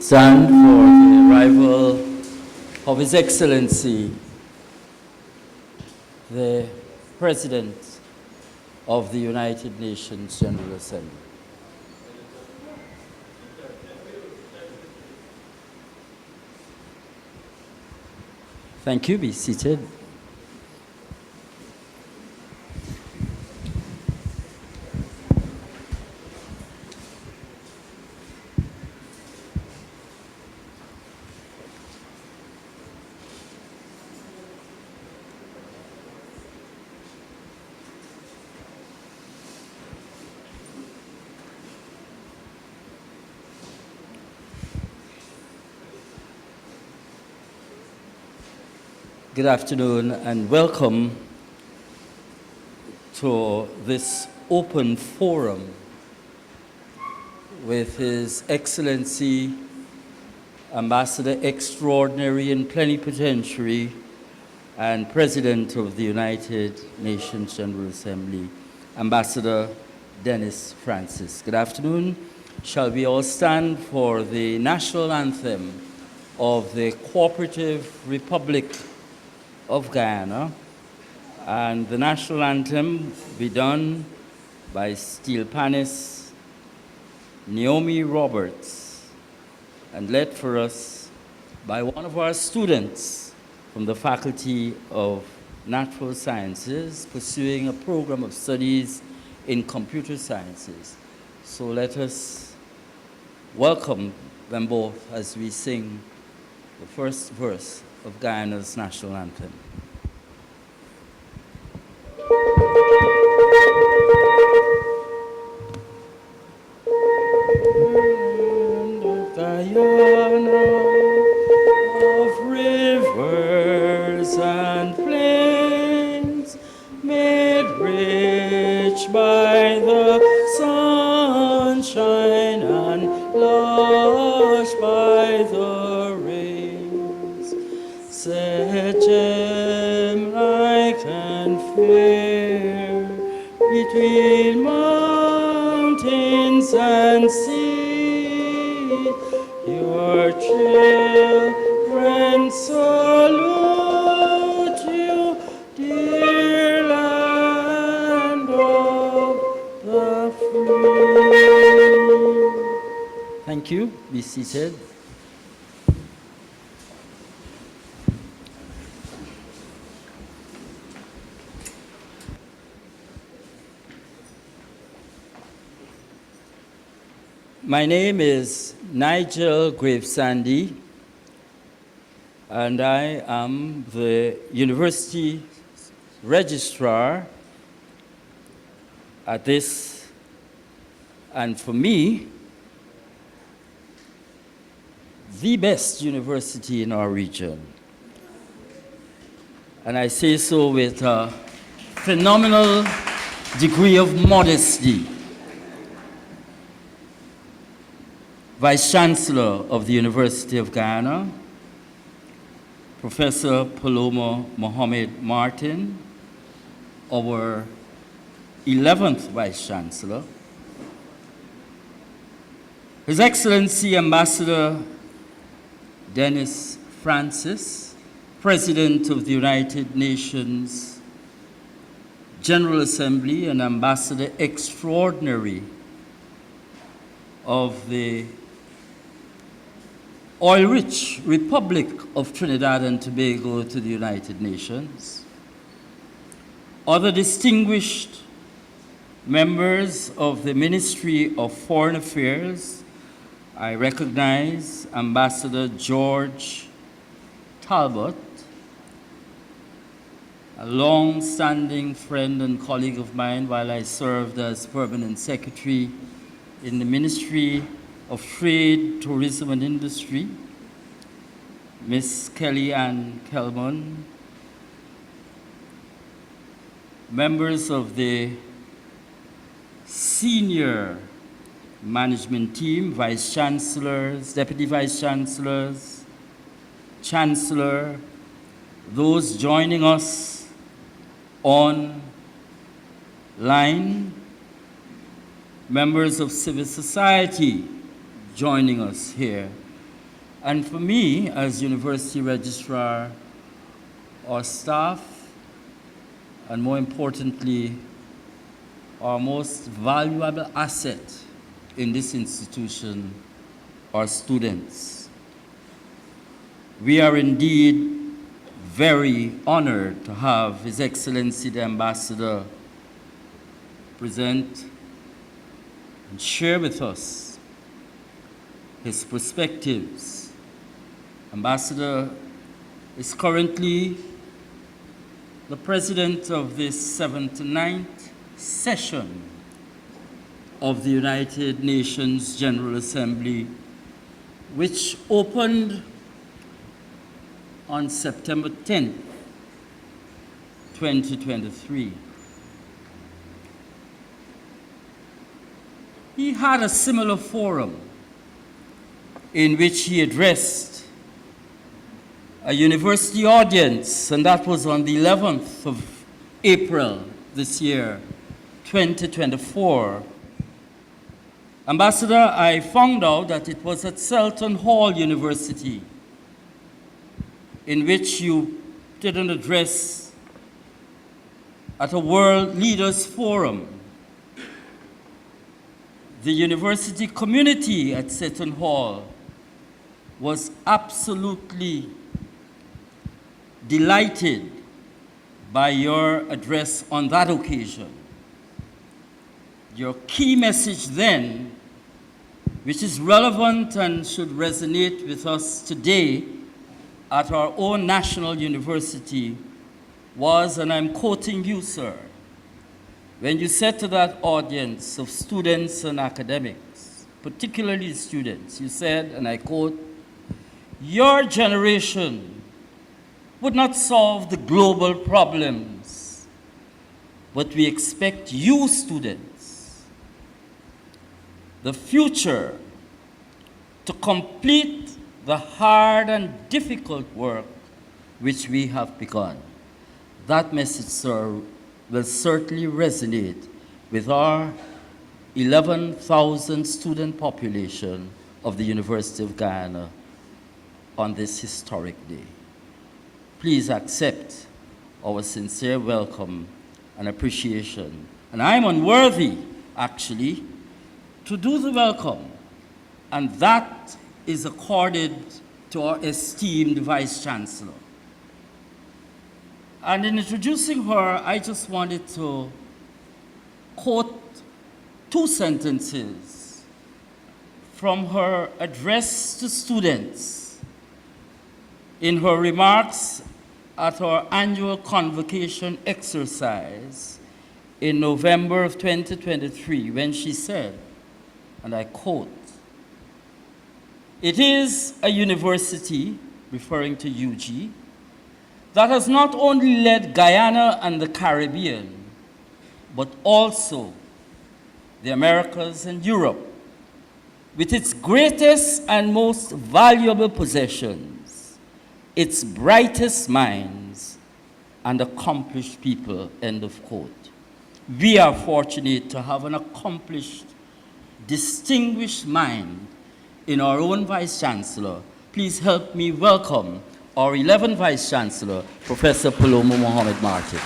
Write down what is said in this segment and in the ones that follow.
stand for the arrival of His Excellency, the President of the United Nations General Assembly. Thank you. Be seated. Good afternoon and welcome to this open forum with His Excellency Ambassador Extraordinary and Plenipotentiary and President of the United Nations General Assembly, Ambassador Dennis Francis. Good afternoon. Shall we all stand for the national anthem of the Cooperative Republic of Guyana, and the national anthem be done by Steel Pannist, Naomi Roberts, and led for us by one of our students from the Faculty of Natural Sciences pursuing a program of studies in computer sciences. So let us welcome them both as we sing the first verse of Guyana's national anthem. Guyana, of rivers and plains, made rich by the sunshine and lush by the rains, set gem-like and fair between mountains and sea. Your children salute you, dear land of the free. Thank you. Be seated. My name is Nigel Gravesande, and I am the University Registrar at this, and for me, the best university in our region. And I say so with a phenomenal degree of modesty. Vice-Chancellor of the University of Guyana, Professor Paloma Mohamed Martin, our 11th Vice-Chancellor, His Excellency Ambassador Dennis Francis, President of the United Nations General Assembly and Ambassador Extraordinary of the oil-rich Republic of Trinidad and Tobago to the United Nations, other distinguished members of the Ministry of Foreign Affairs, I recognize Ambassador George Talbot, a long-standing friend and colleague of mine while I served as Permanent Secretary in the Ministry of Trade, Tourism and Industry, Miss Kelly Ann Kellman, members of the senior management team, vice-chancellors, deputy vice-chancellors, chancellor, those joining us online, members of civil society joining us here, And for me, as University Registrar, our staff, and more importantly, our most valuable asset in this institution, our students. We are indeed very honored to have His Excellency the Ambassador present and share with us his perspectives. Ambassador is currently the president of this 79th session of the United Nations General Assembly, which opened on September 10th, 2023. He had a similar forum in which he addressed a university audience, and that was on the 11th of April this year, 2024. Ambassador, I found out that it was at Selton Hall University in which you did an address at a World Leaders Forum. The university community at Selton Hall was absolutely delighted by your address on that occasion. Your key message then, which is relevant and should resonate with us today at our own national university, was, and I'm quoting you, sir, when you said to that audience of students and academics, particularly students, you said, and I quote, "Your generation would not solve the global problems, but we expect you students, the future, to complete the hard and difficult work which we have begun." That message, sir, will certainly resonate with our 11,000 student population of the University of Guyana on this historic day. Please accept our sincere welcome and appreciation. And I'm unworthy, actually, to do the welcome, and that is accorded to our esteemed Vice-Chancellor. And in introducing her, I just wanted to quote two sentences from her address to students in her remarks at our annual convocation exercise in November of 2023, when she said, and I quote, "It is a university," referring to UG, "that has not only led Guyana and the Caribbean, but also the Americas and Europe with its greatest and most valuable possessions, its brightest minds, and accomplished people," end of quote. We are fortunate to have an accomplished, distinguished mind in our own Vice-Chancellor. Please help me welcome our 11th Vice-Chancellor, Professor Paloma Mohamed Martin.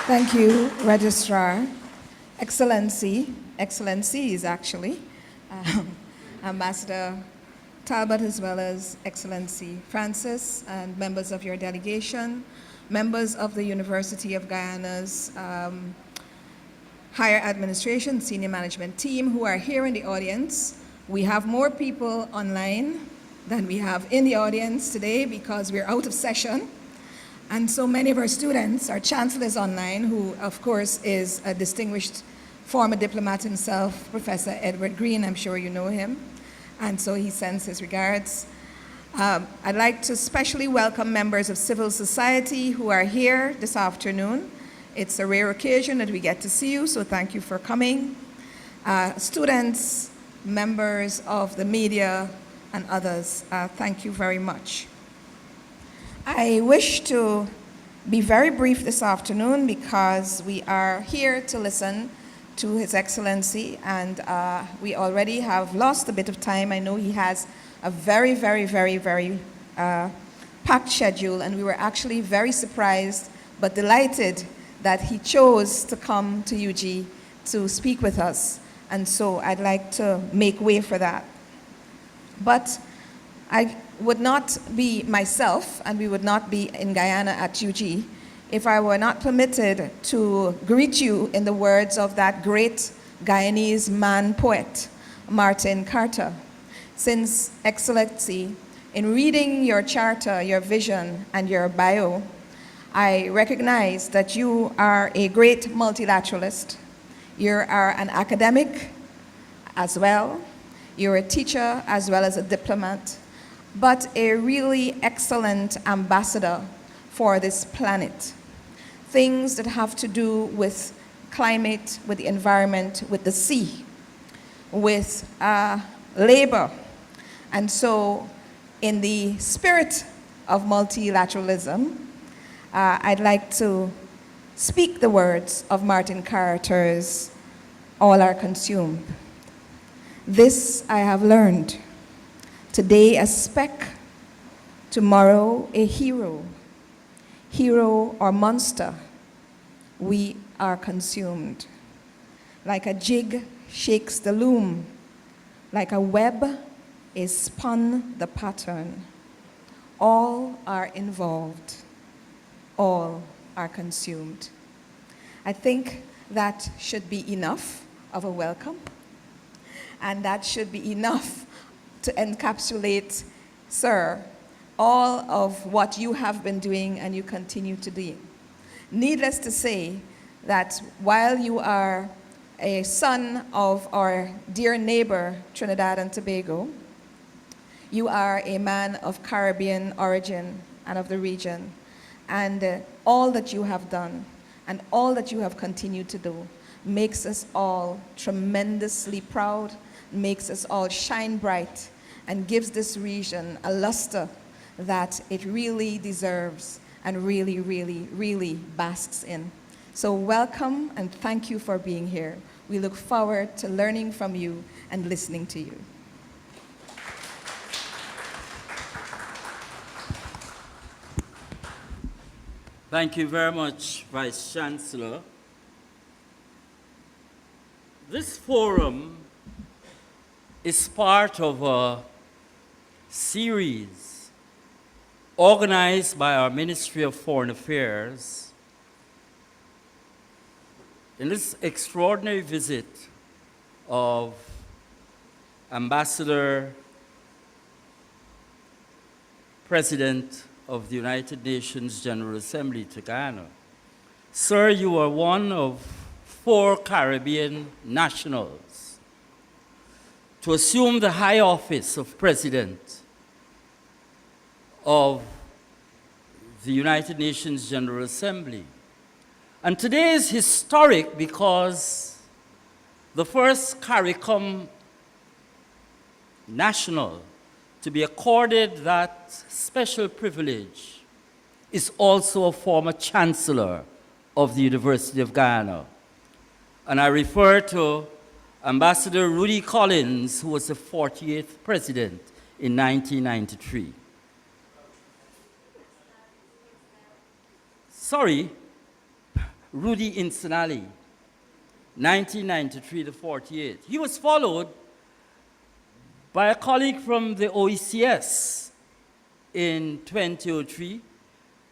Thank you, Registrar. Excellencies actually, Ambassador Talbot, as well as Excellency Francis, and members of your delegation, members of the University of Guyana's higher administration, senior management team who are here in the audience. We have more people online than we have in the audience today because we're out of session. And so many of our students, our Chancellor is online, who of course is a distinguished former diplomat himself, Professor Edward Green, I'm sure you know him. And so he sends his regards. I'd like to especially welcome members of civil society who are here this afternoon. It's a rare occasion that we get to see you, so thank you for coming. Students, members of the media, and others, thank you very much. I wish to be very brief this afternoon because we are here to listen to His Excellency, and we already have lost a bit of time. I know he has a very, very, very, very packed schedule, and we were actually very surprised but delighted that he chose to come to UG to speak with us. And so I'd like to make way for that. But I would not be myself, and we would not be in Guyana at UG, if I were not permitted to greet you in the words of that great Guyanese man poet, Martin Carter. Since, Excellency, in reading your charter, your vision, and your bio, I recognize that you are a great multilateralist. You are an academic as well. You're a teacher as well as a diplomat, but a really excellent ambassador for this planet. Things that have to do with climate, with the environment, with the sea, with labor. And so, in the spirit of multilateralism, I'd like to speak the words of Martin Carter's "All Are Consumed." This I have learned. Today a speck, tomorrow a hero. Hero or monster, we are consumed. Like a jig shakes the loom, like a web is spun the pattern. All are involved, all are consumed. I think that should be enough of a welcome, and that should be enough to encapsulate, sir, all of what you have been doing and you continue to do. Needless to say that while you are a son of our dear neighbor, Trinidad and Tobago, you are a man of Caribbean origin and of the region. And all that you have done and all that you have continued to do makes us all tremendously proud, makes us all shine bright, and gives this region a luster that it really deserves and really, really, really basks in. So welcome and thank you for being here. We look forward to learning from you and listening to you. Thank you very much, Vice-Chancellor. This forum is part of a series organized by our Ministry of Foreign Affairs in this extraordinary visit of Ambassador, President of the United Nations General Assembly to Guyana. Sir, you are one of 4 Caribbean nationals to assume the high office of President of the United Nations General Assembly. And today is historic because the first CARICOM national to be accorded that special privilege is also a former Chancellor of the University of Guyana. And I refer to Ambassador Rudy Collins, who was the 48th president in 1993. Sorry, Rudy Insinali, 1993 to 48. He was followed by a colleague from the OECS in 2003,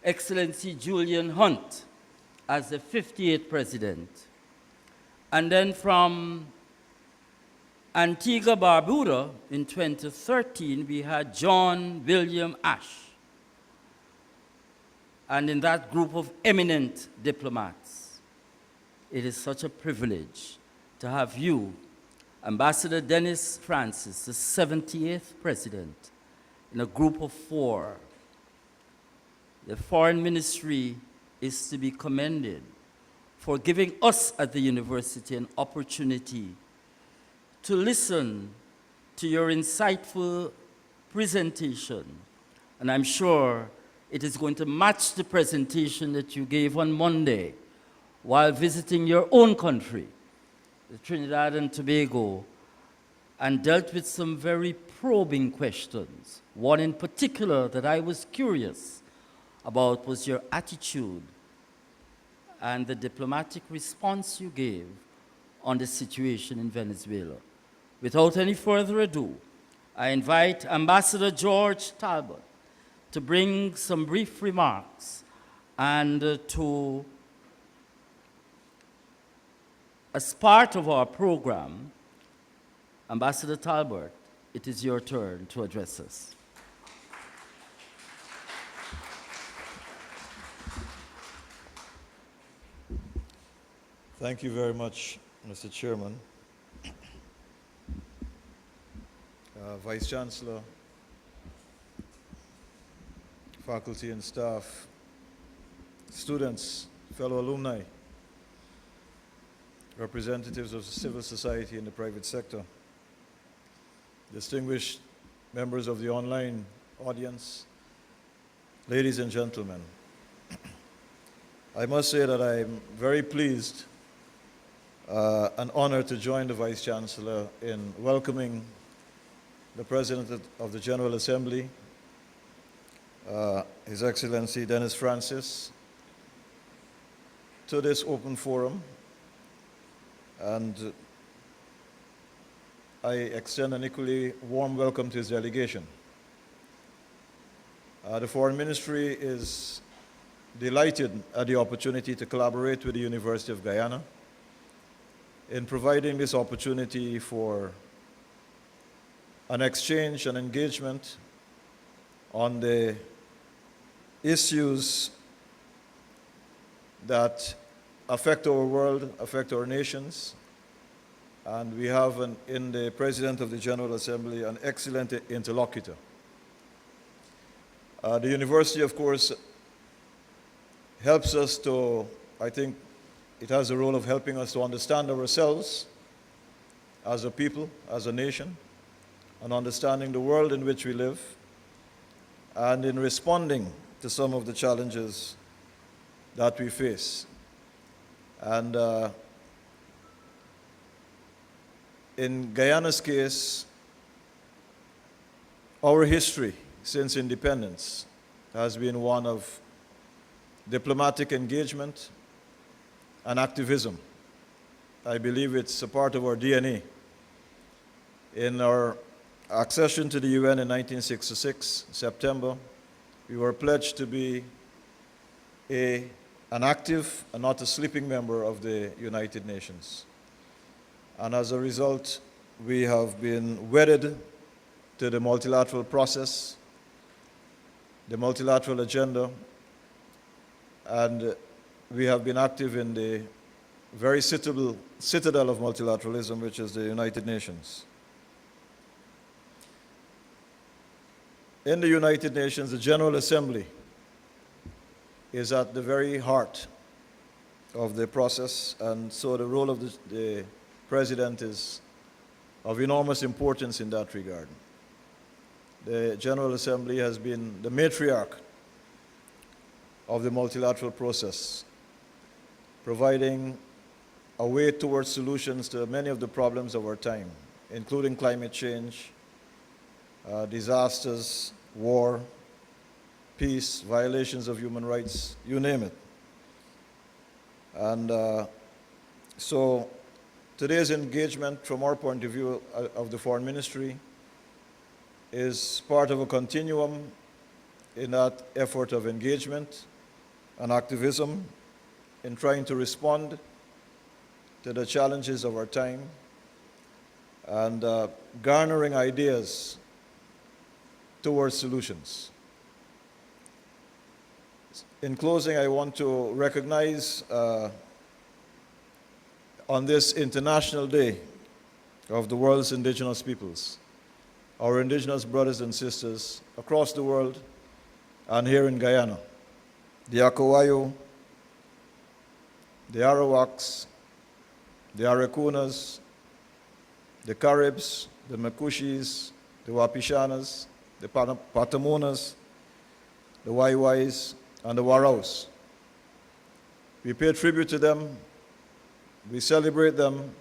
Excellency Julian Hunt, as the 58th president. And then from Antigua Barbuda in 2013, we had John William Ash. And in that group of eminent diplomats, it is such a privilege to have you, Ambassador Dennis Francis, the 78th president, in a group of 4. The Foreign Ministry is to be commended for giving us at the university an opportunity to listen to your insightful presentation. And I'm sure it is going to match the presentation that you gave on Monday while visiting your own country Trinidad and Tobago, and dealt with some very probing questions. One in particular that I was curious about was your attitude and the diplomatic response you gave on the situation in Venezuela. Without any further ado, I invite Ambassador George Talbot to bring some brief remarks and as part of our program, Ambassador Talbot, it is your turn to address us. Thank you very much, Mr. Chairman. Vice-Chancellor, faculty and staff, students, fellow alumni, representatives of civil society and the private sector, distinguished members of the online audience, ladies and gentlemen. I must say that I'm very pleased and honored to join the Vice-Chancellor in welcoming the President of the General Assembly, His Excellency Dennis Francis, to this open forum. And I extend an equally warm welcome to his delegation. The Foreign Ministry is delighted at the opportunity to collaborate with the University of Guyana in providing this opportunity for an exchange and engagement on the issues that affect our world, affect our nations. And we have in the President of the General Assembly an excellent interlocutor. The university, of course, helps us to, I think it has a role of helping us to understand ourselves as a people, as a nation, and understanding the world in which we live, and in responding to some of the challenges that we face. And in Guyana's case, our history since independence has been one of diplomatic engagement and activism. I believe it's a part of our DNA. In our accession to the UN in 1966, September, we were pledged to be an active and not a sleeping member of the United Nations. And as a result, we have been wedded to the multilateral process, the multilateral agenda, and we have been active in the very citadel of multilateralism, which is the United Nations. In the United Nations, the General Assembly is at the very heart of the process, and so the role of the President is of enormous importance in that regard. The General Assembly has been the matriarch of the multilateral process, providing a way towards solutions to many of the problems of our time, including climate change, disasters, war, peace, violations of human rights, you name it. And so today's engagement, from our point of view of the Foreign Ministry, is part of a continuum in that effort of engagement and activism in trying to respond to the challenges of our time and garnering ideas towards solutions. In closing, I want to recognize on this International Day of the world's indigenous peoples, our indigenous brothers and sisters across the world and here in Guyana, the Akawayo, the Arawaks, the Arakunas, the Caribs, the Makushis, the Wapishanas, the Patamonas, the Waiwais, and the Waraus. We pay tribute to them, we celebrate them,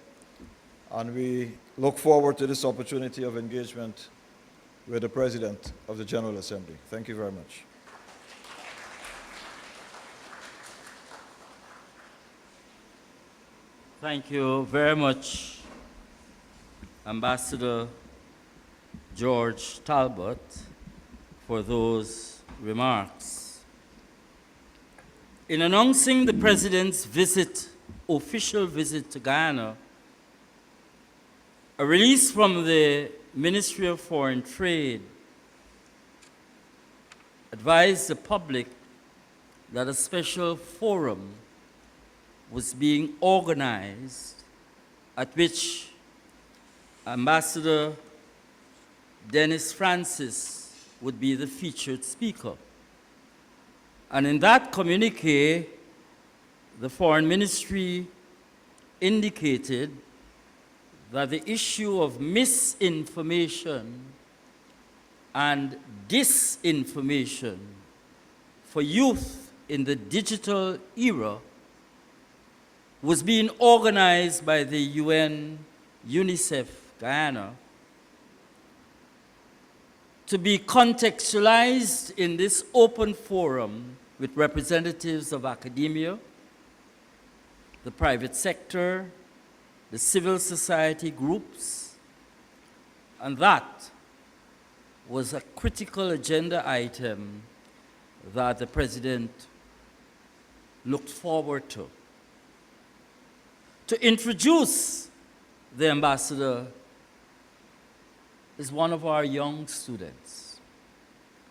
And we look forward to this opportunity of engagement with the President of the General Assembly. Thank you very much. Thank you very much, Ambassador George Talbot, for those remarks. In announcing the President's official visit to Guyana, a release from the Ministry of Foreign Trade advised the public that a special forum was being organized at which Ambassador Dennis Francis would be the featured speaker. And in that communique, the Foreign Ministry indicated that the issue of misinformation and disinformation for youth in the digital era was being organized by the UN UNICEF Guyana to be contextualized in this open forum with representatives of academia, the private sector, the civil society groups, and that was a critical agenda item that the President looked forward to. To introduce the ambassador is one of our young students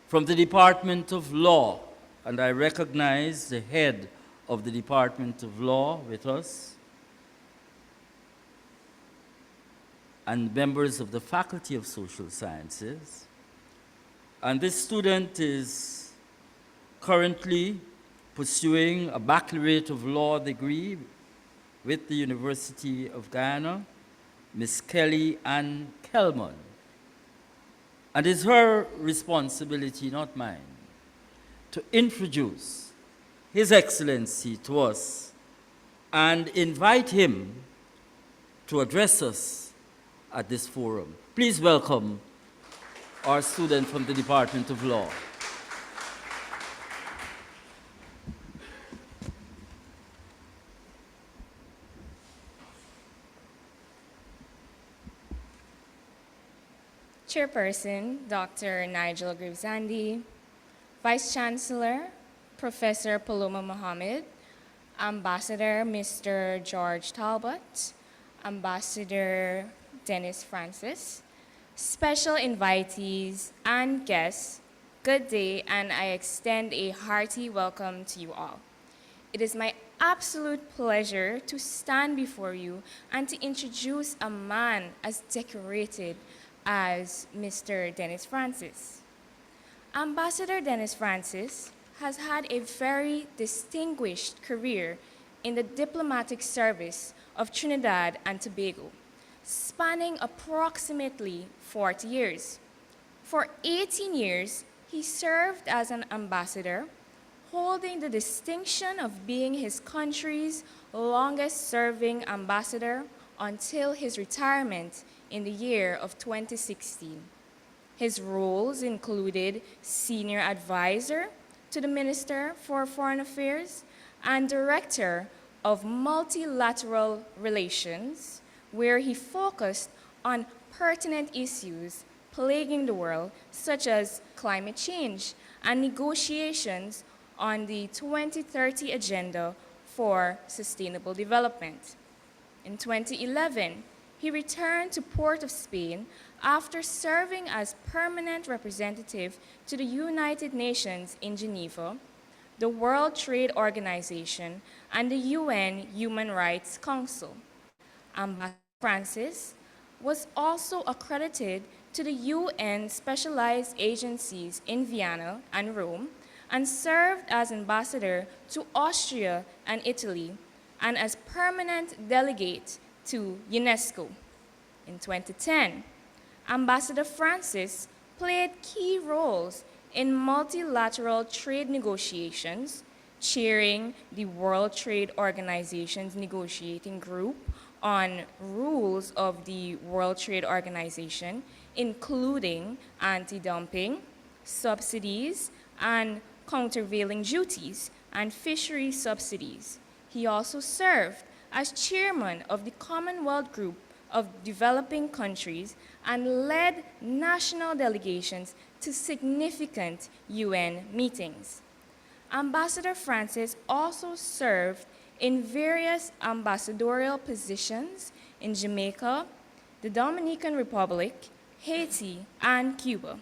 from the Department of Law, and I recognize the head of the Department of Law with us, and members of the Faculty of Social Sciences. And this student is currently pursuing a Baccalaureate of Law degree with the University of Guyana, Ms. Kelly Ann Kellman. And it's her responsibility, not mine, to introduce His Excellency to us and invite him to address us at this forum. Please welcome our student from the Department of Law. Chairperson, Dr. Nigel Gravesande, Vice-Chancellor, Professor Paloma Mohamed, Ambassador Mr. George Talbot, Ambassador Dennis Francis, special invitees and guests, good day, and I extend a hearty welcome to you all. It is my absolute pleasure to stand before you and to introduce a man as decorated as Mr. Dennis Francis. Ambassador Dennis Francis has had a very distinguished career in the diplomatic service of Trinidad and Tobago, spanning approximately 40 years. For 18 years, he served as an ambassador, holding the distinction of being his country's longest-serving ambassador until his retirement in the year of 2016. His roles included senior advisor to the Minister for Foreign Affairs and Director of Multilateral Relations, where he focused on pertinent issues plaguing the world, such as climate change and negotiations on the 2030 Agenda for Sustainable Development. In 2011, he returned to Port of Spain after serving as permanent representative to the United Nations in Geneva, the World Trade Organization, and the UN Human Rights Council. Ambassador Francis was also accredited to the UN specialized agencies in Vienna and Rome, and served as ambassador to Austria and Italy, and as permanent delegate to UNESCO. In 2010, Ambassador Francis played key roles in multilateral trade negotiations, chairing the World Trade Organization's negotiating group on rules of the World Trade Organization, including anti-dumping, subsidies, and countervailing duties, and fishery subsidies. He also served as chairman of the Commonwealth Group of Developing Countries and led national delegations to significant UN meetings. Ambassador Francis also served in various ambassadorial positions in Jamaica, the Dominican Republic, Haiti, and Cuba.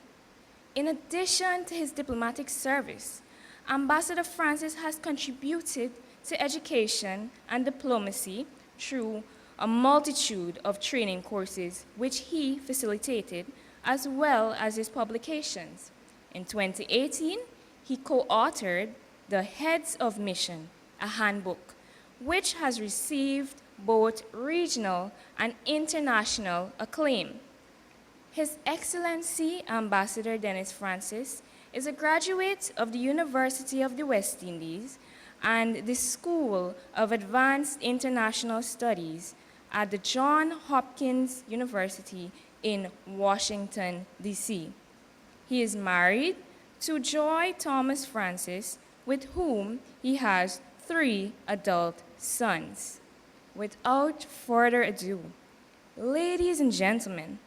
In addition to his diplomatic service, Ambassador Francis has contributed to education and diplomacy through a multitude of training courses which he facilitated, as well as his publications. In 2018, he co-authored The Heads of Mission, a handbook, which has received both regional and international acclaim. His Excellency Ambassador Dennis Francis is a graduate of the University of the West Indies and the School of Advanced International Studies at the Johns Hopkins University in Washington, D.C. He is married to Joy Thomas Francis, with whom he has 3 adult sons. Without further ado, ladies and gentlemen,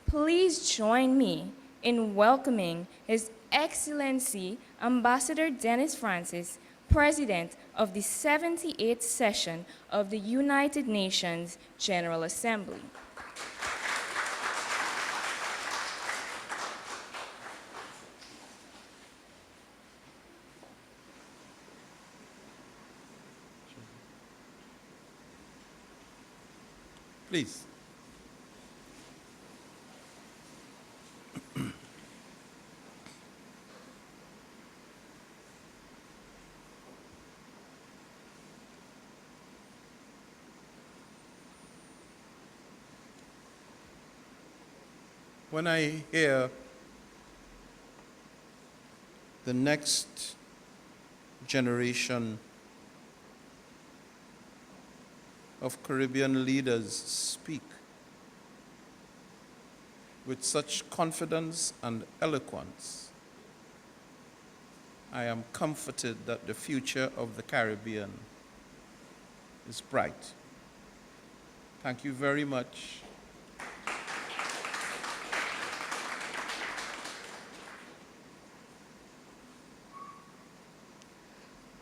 please join me in welcoming His Excellency Ambassador Dennis Francis, President of the 78th session of the United Nations General Assembly. Please. When I hear the next generation of Caribbean leaders speak with such confidence and eloquence, I am comforted that the future of the Caribbean is bright. Thank you very much.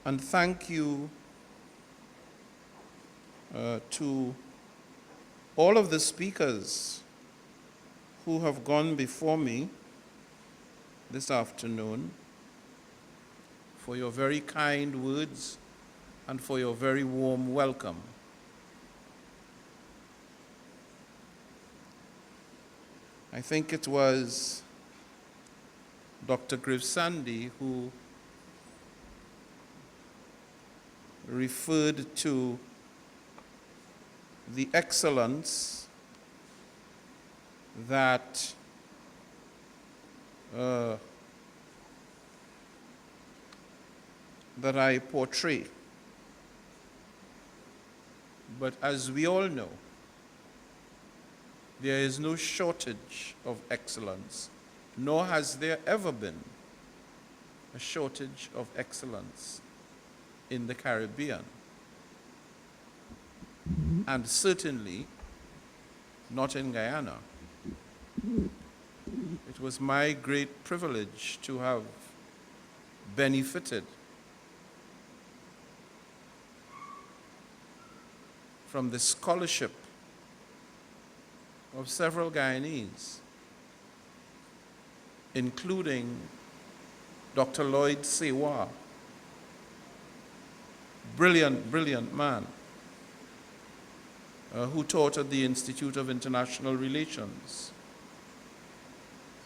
And thank you to all of the speakers who have gone before me this afternoon for your very kind words and for your very warm welcome. I think it was Dr. Gravesande who referred to the excellence that that I portray. But as we all know, there is no shortage of excellence, nor has there ever been a shortage of excellence in the Caribbean. And certainly not in Guyana. It was my great privilege to have benefited from the scholarship of several Guyanese, including Dr. Lloyd Sewa, brilliant man, who taught at the Institute of International Relations,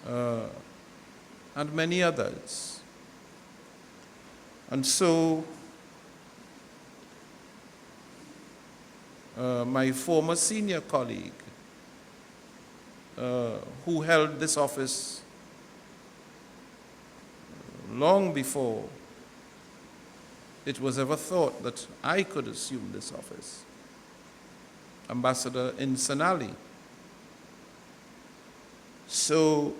and many others. And so, my former senior colleague, who held this office long before it was ever thought that I could assume this office, ambassador in Senali. So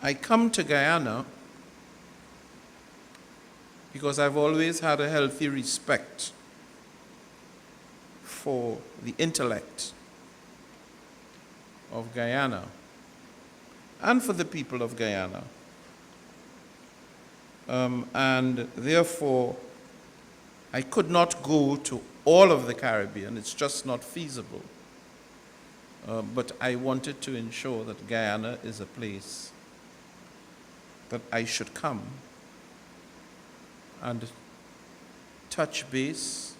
I come to Guyana because I've always had a healthy respect for the intellect of Guyana and for the people of Guyana. And therefore, I could not go to all of the Caribbean. It's just not feasible. But I wanted to ensure that Guyana is a place that I should come and touch base,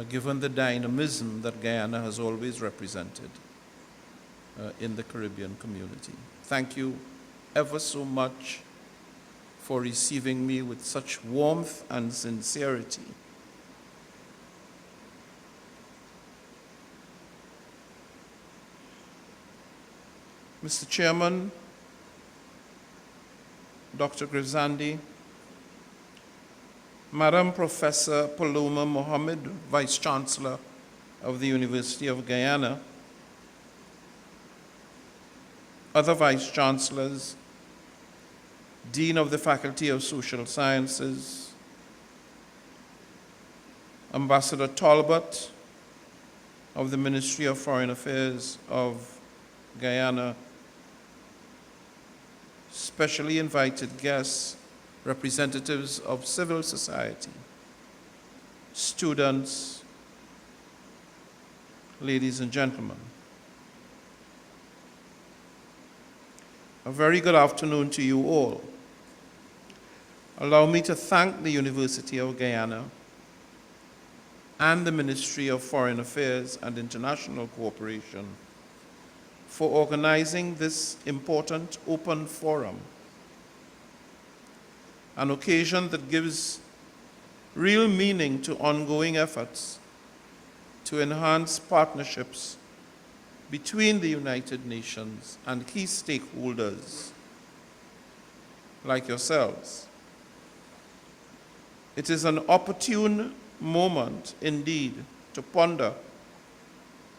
given the dynamism that Guyana has always represented in the Caribbean community. Thank you ever so much for receiving me with such warmth and sincerity. Mr. Chairman, Dr. Gravesande, Madam Professor Paloma Mohamed, Vice-Chancellor of the University of Guyana, other Vice-Chancellors, Dean of the Faculty of Social Sciences, Ambassador Talbot of the Ministry of Foreign Affairs of Guyana, specially invited guests, representatives of civil society, students, ladies and gentlemen. A very good afternoon to you all. Allow me to thank the University of Guyana and the Ministry of Foreign Affairs and International Cooperation for organizing this important open forum, an occasion that gives real meaning to ongoing efforts to enhance partnerships between the United Nations and key stakeholders like yourselves. It is an opportune moment indeed to ponder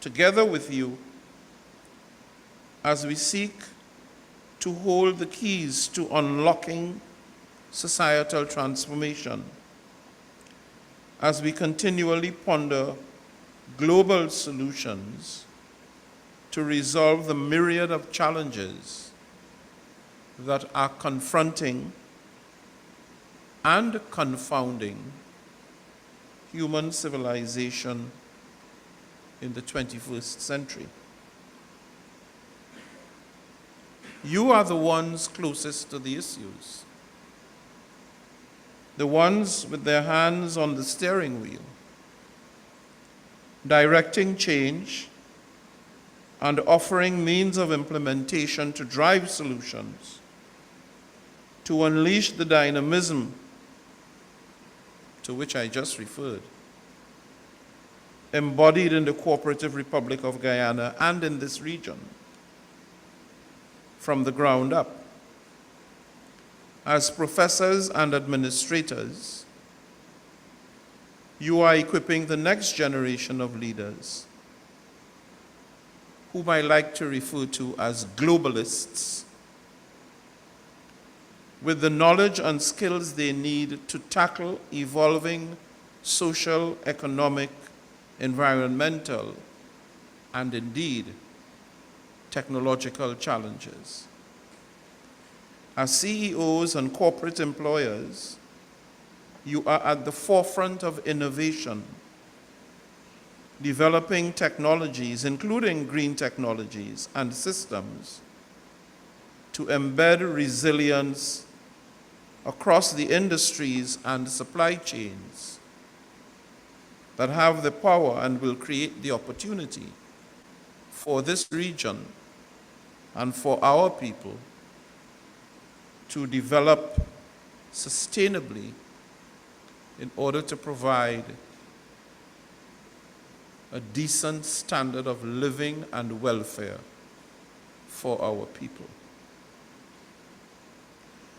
together with you as we seek to hold the keys to unlocking societal transformation, as we continually ponder global solutions to resolve the myriad of challenges that are confronting and confounding human civilization in the 21st century. You are the ones closest to the issues, the ones with their hands on the steering wheel, directing change and offering means of implementation to drive solutions, to unleash the dynamism to which I just referred, embodied in the Cooperative Republic of Guyana and in this region, from the ground up. As professors and administrators, you are equipping the next generation of leaders, whom I like to refer to as globalists, with the knowledge and skills they need to tackle evolving social, economic, environmental, and indeed, technological challenges. As CEOs and corporate employers, you are at the forefront of innovation, developing technologies, including green technologies and systems, to embed resilience across the industries and supply chains that have the power and will create the opportunity for this region and for our people to develop sustainably in order to provide a decent standard of living and welfare for our people.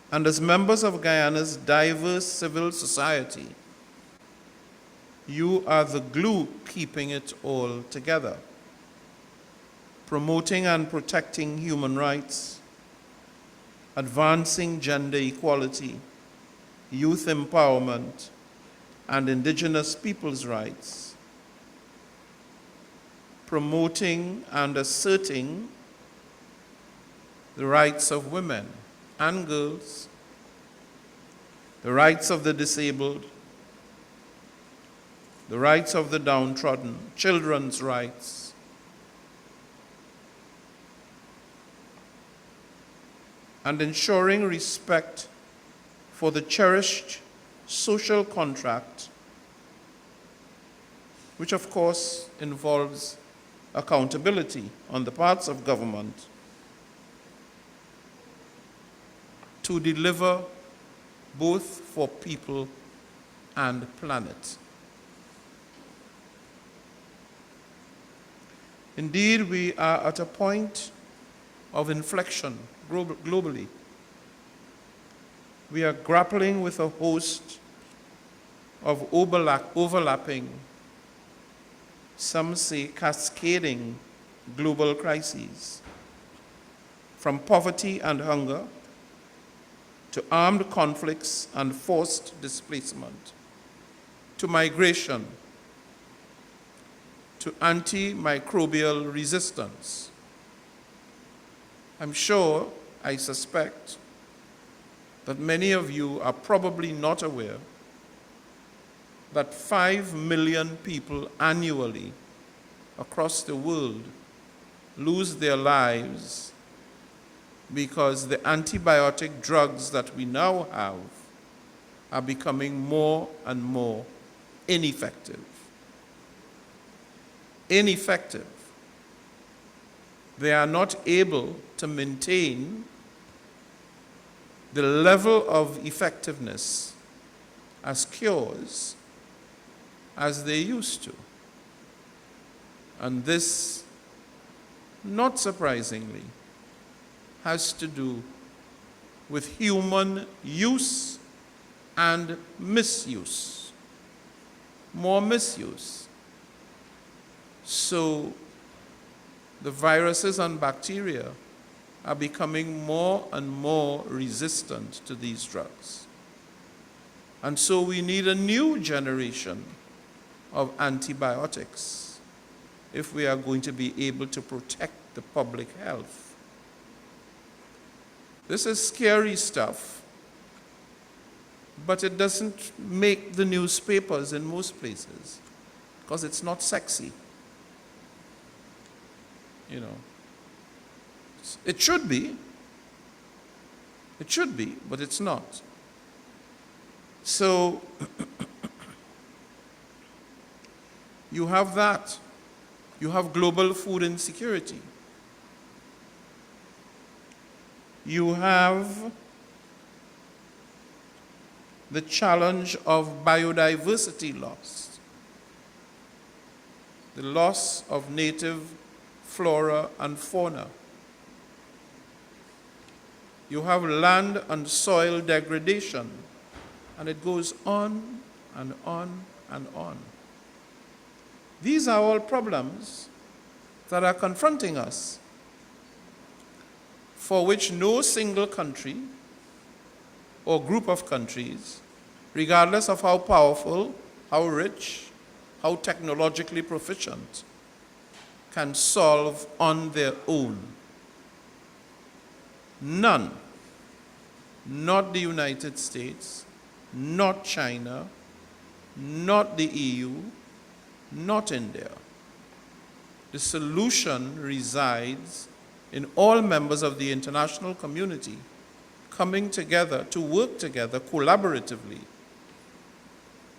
And as members of Guyana's diverse civil society, You are the glue keeping it all together. Promoting and protecting human rights, advancing gender equality, youth empowerment, and indigenous peoples' rights, promoting and asserting the rights of women and girls, the rights of the disabled, the rights of the downtrodden, children's rights, and ensuring respect for the cherished social contract, which of course involves accountability on the parts of government to deliver both for people and planet. Indeed, we are at a point of inflection globally. We are grappling with a host of overlapping, some say cascading, global crises, from poverty and hunger to armed conflicts and forced displacement, to migration, to antimicrobial resistance. I'm sure, I suspect, that many of you are probably not aware that 5 million people annually across the world lose their lives because the antibiotic drugs that we now have are becoming more and more ineffective. Ineffective. They are not able to maintain the level of effectiveness as cures as they used to. And this, not surprisingly, has to do with human use and misuse. More misuse. So the viruses and bacteria are becoming more and more resistant to these drugs. And so we need a new generation of antibiotics if we are going to be able to protect the public health. This is scary stuff, but it doesn't make the newspapers in most places because it's not sexy. You know, it should be, but it's not. So you have that. You have global food insecurity. You have the challenge of biodiversity loss, the loss of native flora and fauna. You have land and soil degradation, and it goes on and on and on. These are all problems that are confronting us, for which no single country or group of countries, regardless of how powerful, how rich, how technologically proficient, can solve on their own. None. Not the United States, not China, not the EU, not India. The solution resides in all members of the international community coming together to work together collaboratively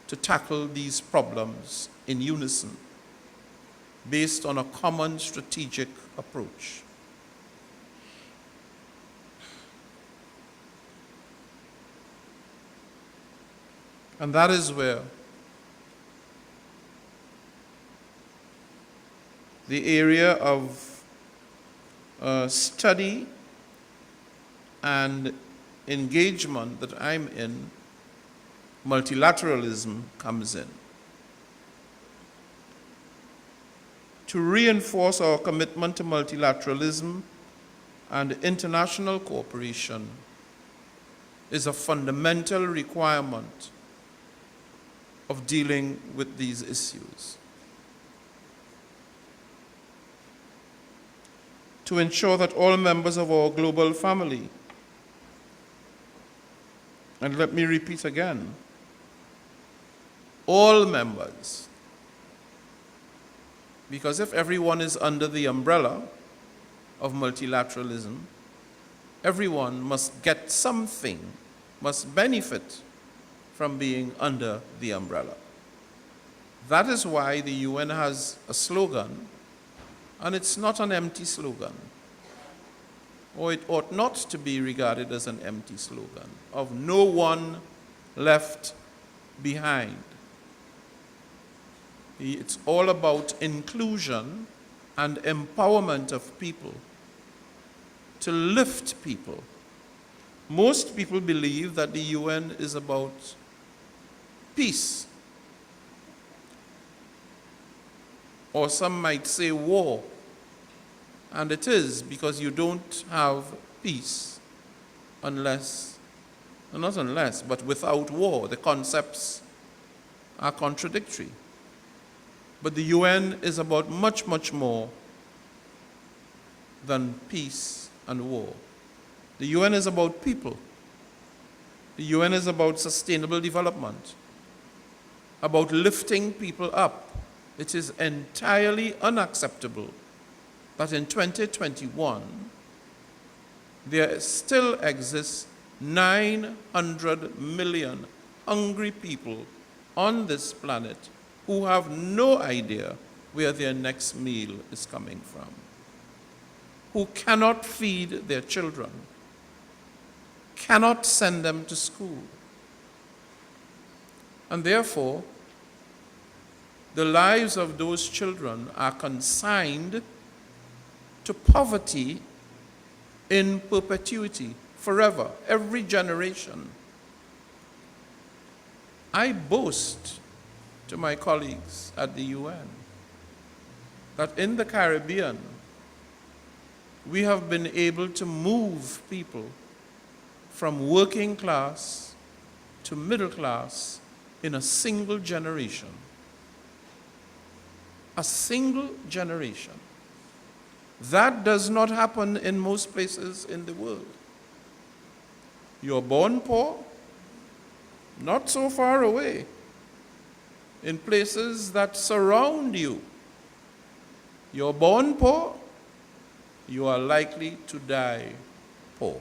to tackle these problems in unison based on a common strategic approach. And that is where the area of study and engagement that I'm in, multilateralism, comes in. to reinforce our commitment to multilateralism and international cooperation is a fundamental requirement of dealing with these issues. To ensure that all members of our global family, and let me repeat again, all members, because if everyone is under the umbrella of multilateralism, everyone must get something, must benefit from being under the umbrella. That is why the UN has a slogan, and it's not an empty slogan, or it ought not to be regarded as an empty slogan, of no one left behind. It's all about inclusion and empowerment of people, to lift people. Most people believe that the UN is about peace, or some might say war. And it is, because you don't have peace unless, not unless, but without war. The concepts are contradictory. But the UN is about much, much more than peace and war. The UN is about people. The UN is about sustainable development, about lifting people up. It is entirely unacceptable that in 2021, there still exists 900 million hungry people on this planet who have no idea where their next meal is coming from, who cannot feed their children, cannot send them to school. And therefore, the lives of those children are consigned to poverty in perpetuity, forever, every generation. I boast to my colleagues at the UN that in the Caribbean, we have been able to move people from working class to middle class in a single generation. A single generation. That does not happen in most places in the world. You're born poor, not so far away, in places that surround you. You're born poor, you are likely to die poor.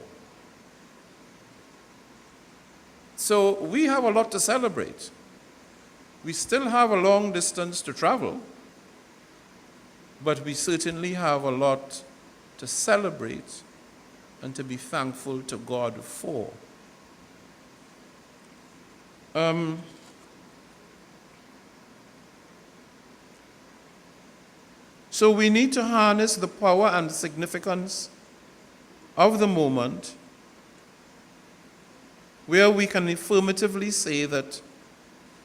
So we have a lot to celebrate. We still have a long distance to travel, but we certainly have a lot to celebrate and to be thankful to God for. So we need to harness the power and significance of the moment where we can affirmatively say that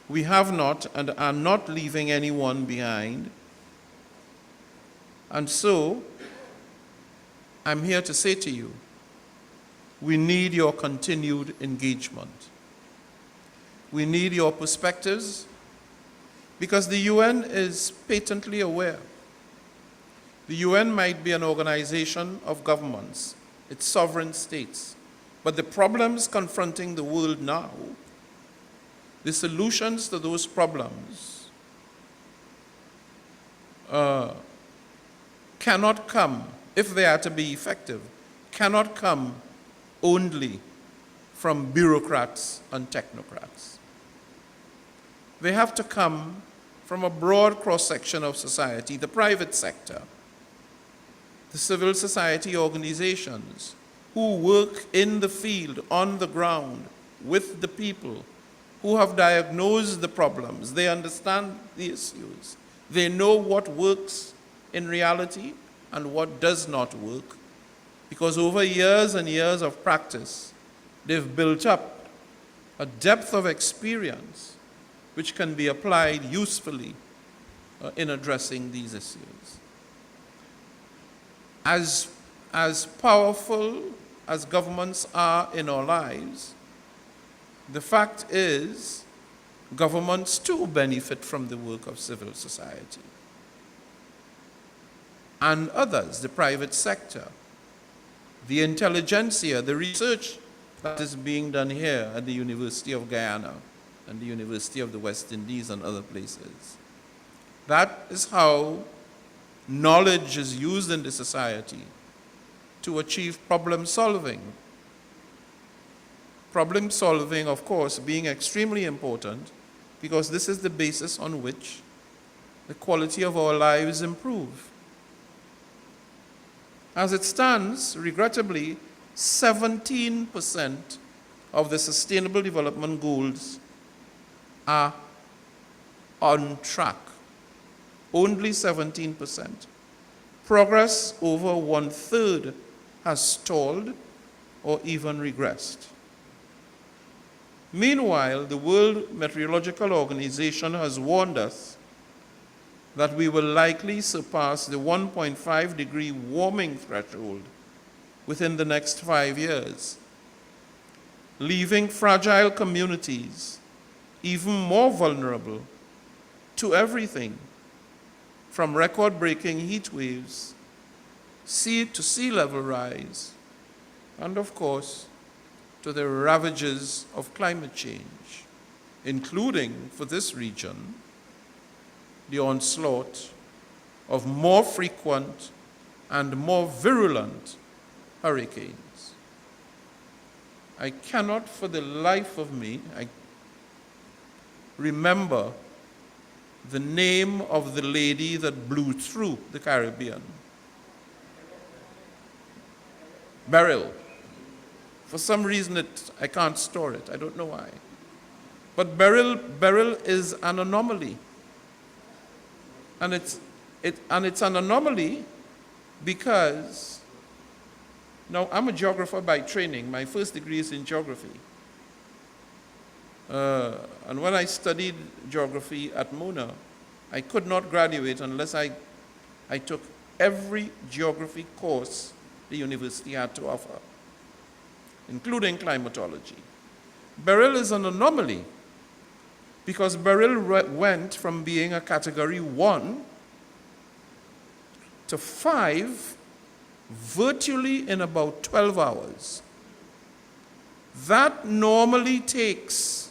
we have not and are not leaving anyone behind. And so, I'm here to say to you, we need your continued engagement. We need your perspectives, because the UN is patently aware. The UN might be an organization of governments, its sovereign states, but the problems confronting the world now, the solutions to those problems, cannot come, if they are to be effective, cannot come only from bureaucrats and technocrats. They have to come from a broad cross-section of society, the private sector, the civil society organizations who work in the field, on the ground, with the people, who have diagnosed the problems. They understand the issues. They know what works in reality and what does not work, because over years and years of practice, they've built up a depth of experience which can be applied usefully in addressing these issues. As powerful as governments are in our lives, the fact is governments too benefit from the work of civil society. And others, the private sector, the intelligentsia, the research that is being done here at the University of Guyana and the University of the West Indies and other places. That is how knowledge is used in the society to achieve problem solving. Problem solving, of course, being extremely important because this is the basis on which the quality of our lives improve. As it stands, regrettably, 17% of the Sustainable Development Goals are on track. Only 17%. Progress over 1/3 has stalled or even regressed. Meanwhile, the World Meteorological Organization has warned us that we will likely surpass the 1.5-degree warming threshold within the next 5 years, leaving fragile communities even more vulnerable to everything from record-breaking heat waves, sea level rise, and of course, to the ravages of climate change, including, for this region, the onslaught of more frequent and more virulent hurricanes. I cannot for the life of me remember the name of the lady that blew through the Caribbean. Beryl. For some reason I can't store it. I don't know why. But Beryl is an anomaly. And it's an anomaly because, now I'm a geographer by training. My first degree is in geography. And when I studied geography at Mona, I could not graduate unless I took every geography course the university had to offer, including climatology. Beryl is an anomaly because Beryl went from being a category 1 to 5 virtually in about 12 hours. That normally takes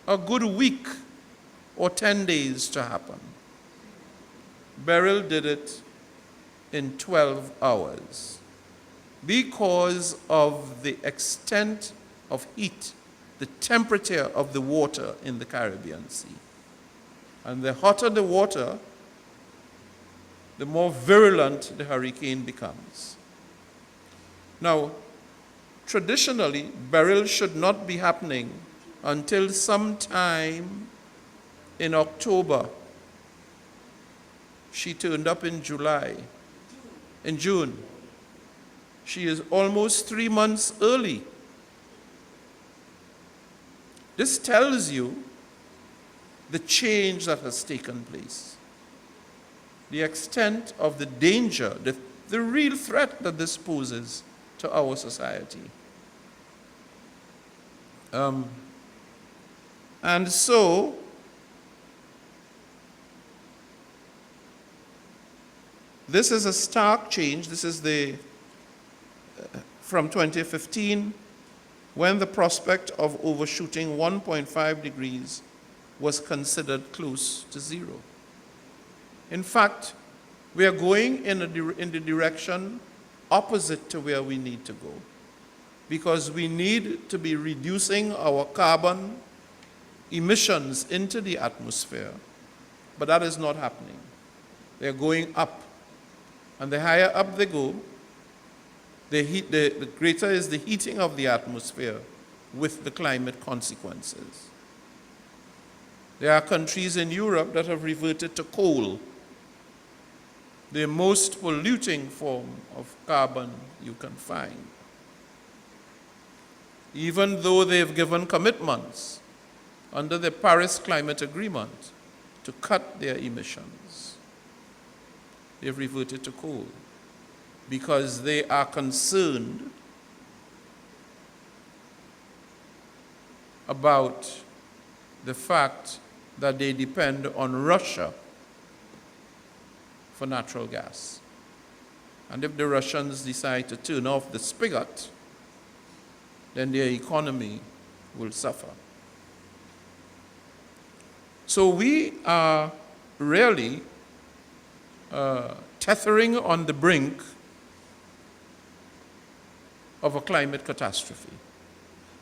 a good week or 10 days to happen. Beryl did it in 12 hours because of the extent of heat, the temperature of the water in the Caribbean Sea. And the hotter the water, the more virulent the hurricane becomes. Now, traditionally, Beryl should not be happening until sometime in October. She turned up in June. She is almost 3 months early. This tells you the change that has taken place, the extent of the danger, the real threat that this poses to our society. And so, this is a stark change. This is from 2015, when the prospect of overshooting 1.5 degrees was considered close to zero. In fact, we are going in the direction opposite to where we need to go, because we need to be reducing our carbon emissions into the atmosphere, but that is not happening. They're going up, and the higher up they go, the greater is the heating of the atmosphere with the climate consequences. There are countries in Europe that have reverted to coal, the most polluting form of carbon you can find, even though they've given commitments under the Paris Climate Agreement to cut their emissions. They've reverted to coal because they are concerned about the fact that they depend on Russia for natural gas. And if the Russians decide to turn off the spigot, then their economy will suffer. So we are really tethering on the brink of a climate catastrophe.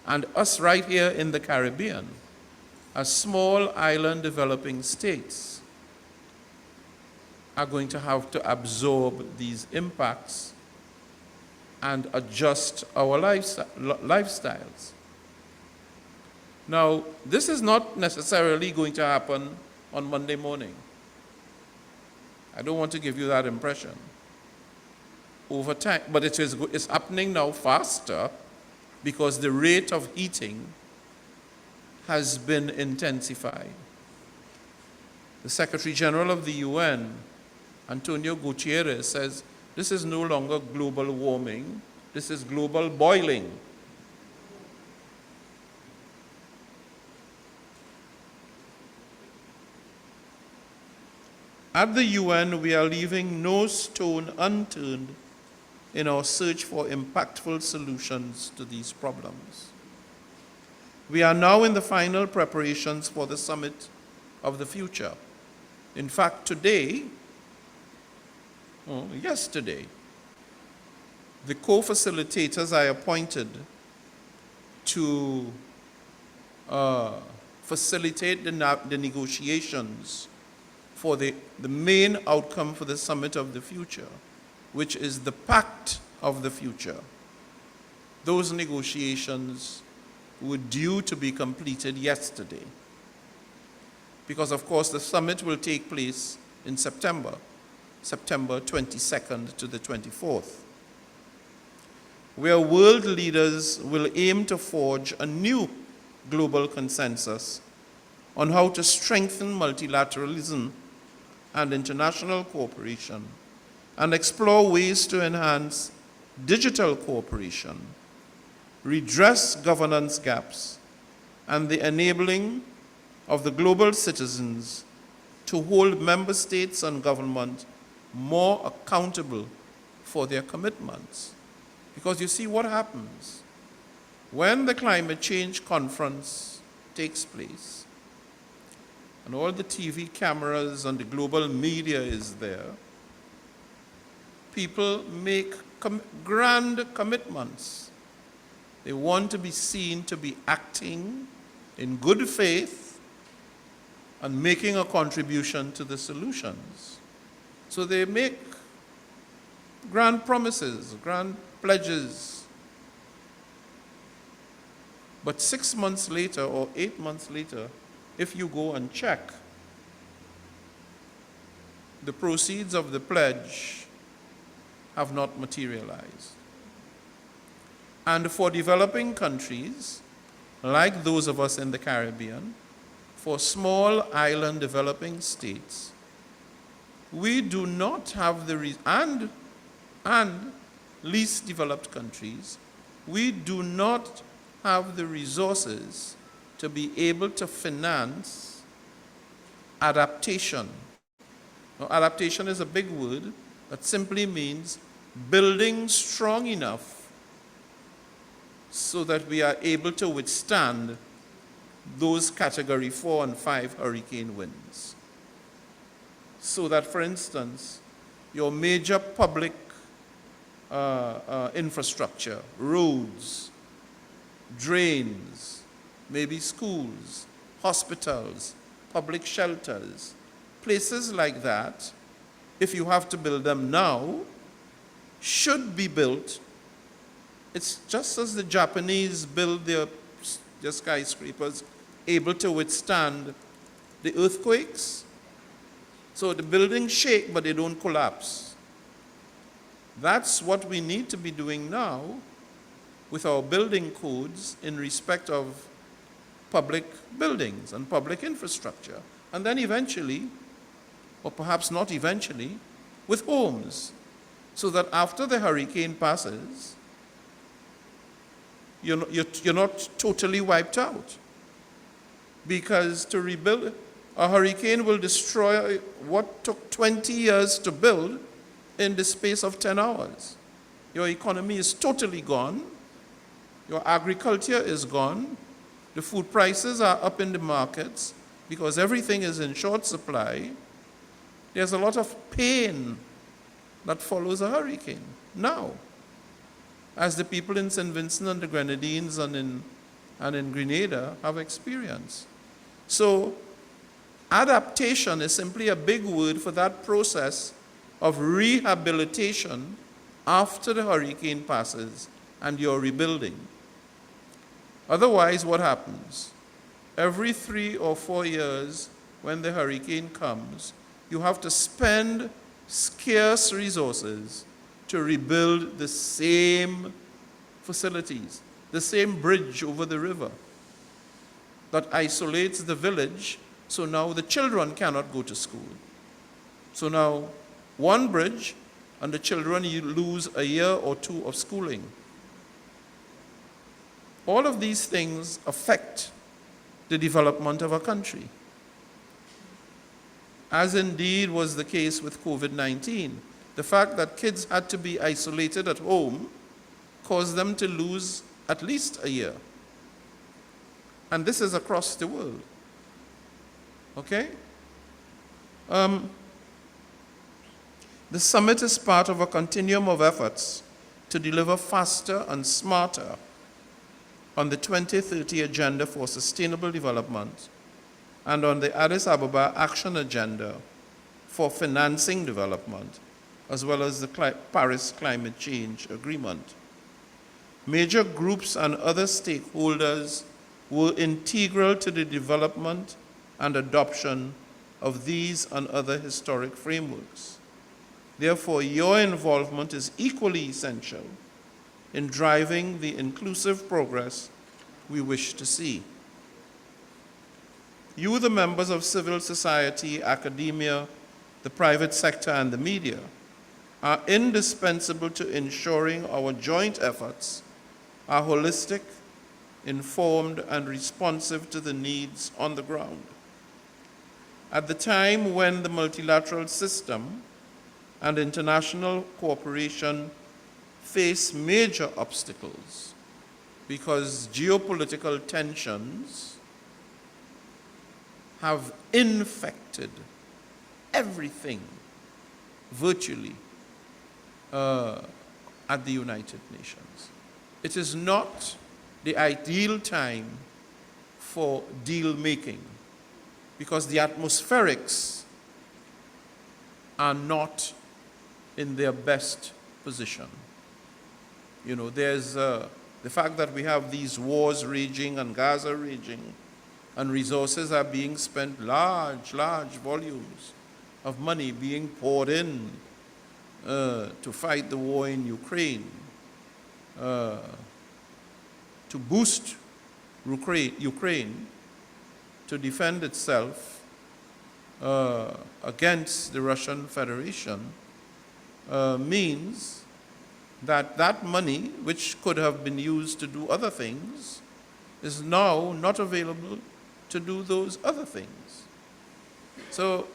And us right here in the Caribbean, as small island developing states, are going to have to absorb these impacts and adjust our lifestyles. Now, this is not necessarily going to happen on Monday morning. I don't want to give you that impression. Over time, but it's happening now faster because the rate of heating has been intensified. The Secretary General of the UN, Antonio Guterres, says this is no longer global warming, this is global boiling. At the UN, we are leaving no stone unturned in our search for impactful solutions to these problems. We are now in the final preparations for the Summit of the Future. In fact, yesterday, the co-facilitators I appointed to facilitate the negotiations for the main outcome for the Summit of the Future, which is the Pact of the Future. Those negotiations were due to be completed yesterday, because of course the summit will take place in September 22nd to the 24th, where world leaders will aim to forge a new global consensus on how to strengthen multilateralism and international cooperation and explore ways to enhance digital cooperation, redress governance gaps, and the enabling of the global citizens to hold member states and government more accountable for their commitments. Because you see what happens when the climate change conference takes place and all the TV cameras and the global media is there, people make grand commitments. They want to be seen to be acting in good faith and making a contribution to the solutions. So they make grand promises, grand pledges. But 6 months later or 8 months later, if you go and check, the proceeds of the pledge have not materialized. And for developing countries, like those of us in the Caribbean, for small island developing states, we do not have and least developed countries, we do not have the resources to be able to finance adaptation. Now, adaptation is a big word that simply means building strong enough so that we are able to withstand those category 4 and 5 hurricane winds. So that, for instance, your major public infrastructure, roads, drains, maybe schools, hospitals, public shelters, places like that, if you have to build them now, should be built. It's just as the Japanese build their skyscrapers able to withstand the earthquakes. So the buildings shake, but they don't collapse. That's what we need to be doing now with our building codes in respect of public buildings and public infrastructure. and then eventually, or perhaps not eventually, with homes, so that after the hurricane passes, you're not totally wiped out. Because to rebuild, a hurricane will destroy what took 20 years to build in the space of 10 hours. Your economy is totally gone. Your agriculture is gone. The food prices are up in the markets because everything is in short supply. There's a lot of pain that follows a hurricane now, as the people in St. Vincent and the Grenadines and in Grenada have experienced. So adaptation is simply a big word for that process of rehabilitation after the hurricane passes and you're rebuilding. Otherwise, what happens? Every 3 or 4 years, when the hurricane comes, you have to spend scarce resources to rebuild the same facilities, the same bridge over the river that isolates the village, so now the children cannot go to school. So now, one bridge, and the children you lose a year or 2 of schooling. All of these things affect the development of a country, as indeed was the case with COVID-19. The fact that kids had to be isolated at home caused them to lose at least a year. And this is across the world. Okay? The summit is part of a continuum of efforts to deliver faster and smarter on the 2030 Agenda for Sustainable Development and on the Addis Ababa Action Agenda for Financing Development, as well as the Paris Climate Change Agreement. Major groups and other stakeholders were integral to the development and adoption of these and other historic frameworks. Therefore, your involvement is equally essential in driving the inclusive progress we wish to see. You, the members of civil society, academia, the private sector, and the media, are indispensable to ensuring our joint efforts are holistic, informed, and responsive to the needs on the ground. At the time when the multilateral system and international cooperation face major obstacles because geopolitical tensions have infected everything virtually at the United Nations. It is not the ideal time for deal making because the atmospherics are not in their best position. You know, there's the fact that we have these wars raging and Gaza raging, and resources are being spent, large volumes of money being poured in to fight the war in Ukraine, to boost Ukraine to defend itself against the Russian Federation, means that that money, which could have been used to do other things, is now not available to do those other things. So,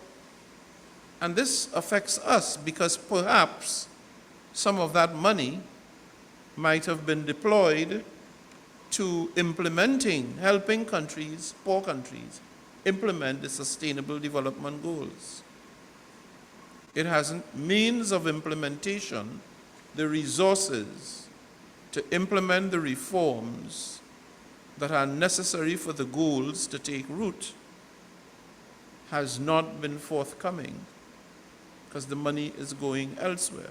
and this affects us because perhaps some of that money might have been deployed to helping countries, poor countries, implement the Sustainable Development Goals. It has means of implementation, the resources to implement the reforms that are necessary for the goals to take root has not been forthcoming because the money is going elsewhere.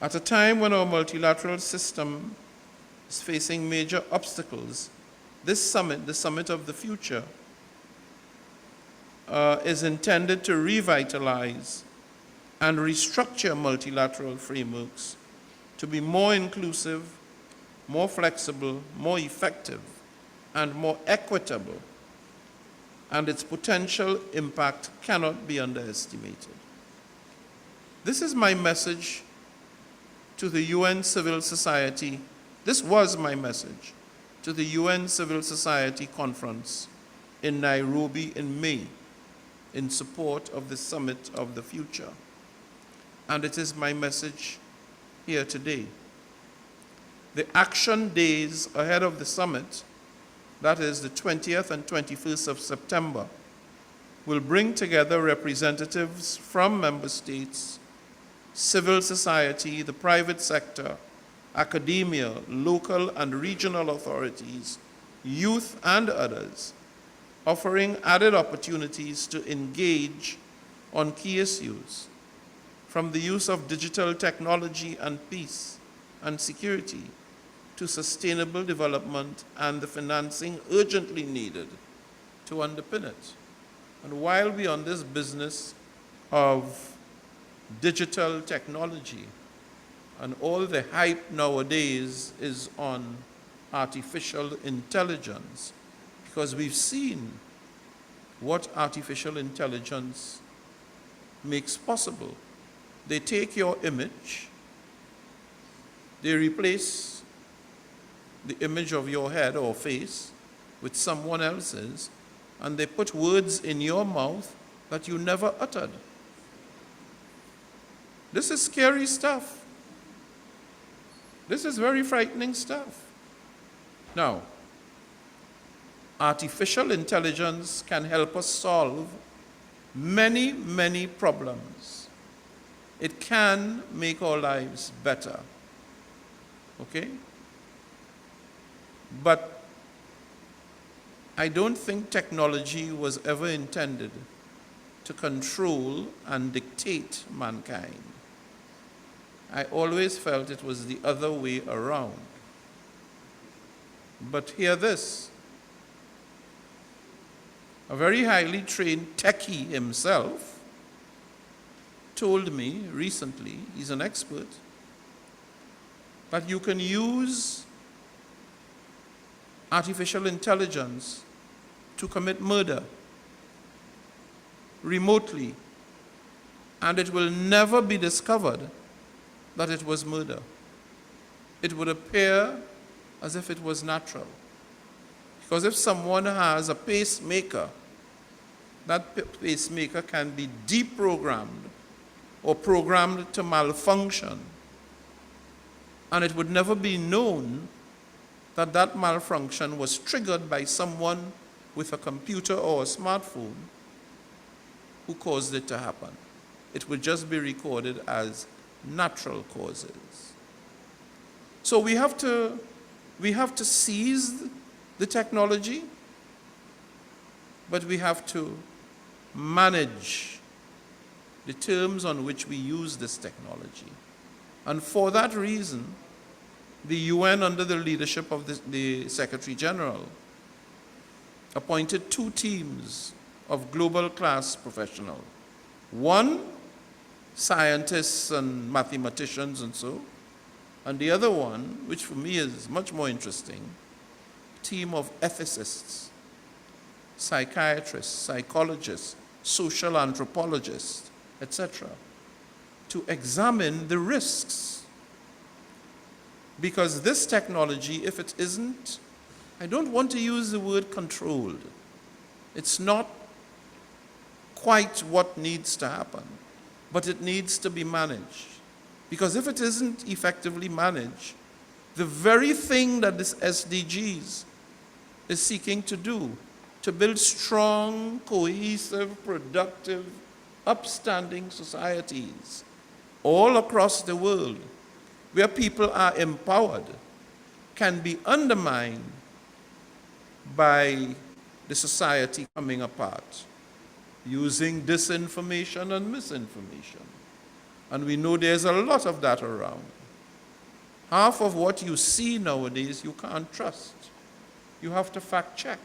At a time when our multilateral system is facing major obstacles, this summit, the Summit of the Future, is intended to revitalize and restructure multilateral frameworks to be more inclusive, more flexible, more effective, and more equitable, and its potential impact cannot be underestimated. This is my message to the UN Civil Society. This was my message to the UN Civil Society Conference in Nairobi in May in support of the Summit of the Future. And it is my message here today. The action days ahead of the summit, that is the 20th and 21st of September, will bring together representatives from member states, civil society, the private sector, academia, local and regional authorities, youth, and others, offering added opportunities to engage on key issues, from the use of digital technology and peace and security to sustainable development and the financing urgently needed to underpin it. And while we're on this business of digital technology, and all the hype nowadays is on artificial intelligence, because we've seen what artificial intelligence makes possible. They take your image, they replace the image of your head or face with someone else's, and they put words in your mouth that you never uttered. This is scary stuff. This is very frightening stuff. Now, artificial intelligence can help us solve many, many problems. It can make our lives better. Okay? But I don't think technology was ever intended to control and dictate mankind. I always felt it was the other way around. But hear this. A very highly trained techie himself told me recently, he's an expert, that you can use artificial intelligence to commit murder remotely, and it will never be discovered that it was murder. It would appear as if it was natural. Because if someone has a pacemaker, that pacemaker can be deprogrammed or programmed to malfunction, and it would never be known that that malfunction was triggered by someone with a computer or a smartphone who caused it to happen. It would just be recorded as natural causes. So we have to seize the technology, but we have to manage the terms on which we use this technology. And for that reason, the UN, under the leadership of the Secretary General, appointed 2 teams of global class professionals. One, scientists and mathematicians and so, and the other one, which for me is much more interesting, a team of ethicists, psychiatrists, psychologists, social anthropologists, etc., to examine the risks. Because this technology, if it isn't, I don't want to use the word controlled. It's not quite what needs to happen, but it needs to be managed. Because if it isn't effectively managed, the very thing that this SDGs is seeking to do, to build strong, cohesive, productive, upstanding societies all across the world, where people are empowered, can be undermined by the society coming apart, using disinformation and misinformation. And we know there's a lot of that around. Half of what you see nowadays you can't trust. You have to fact check.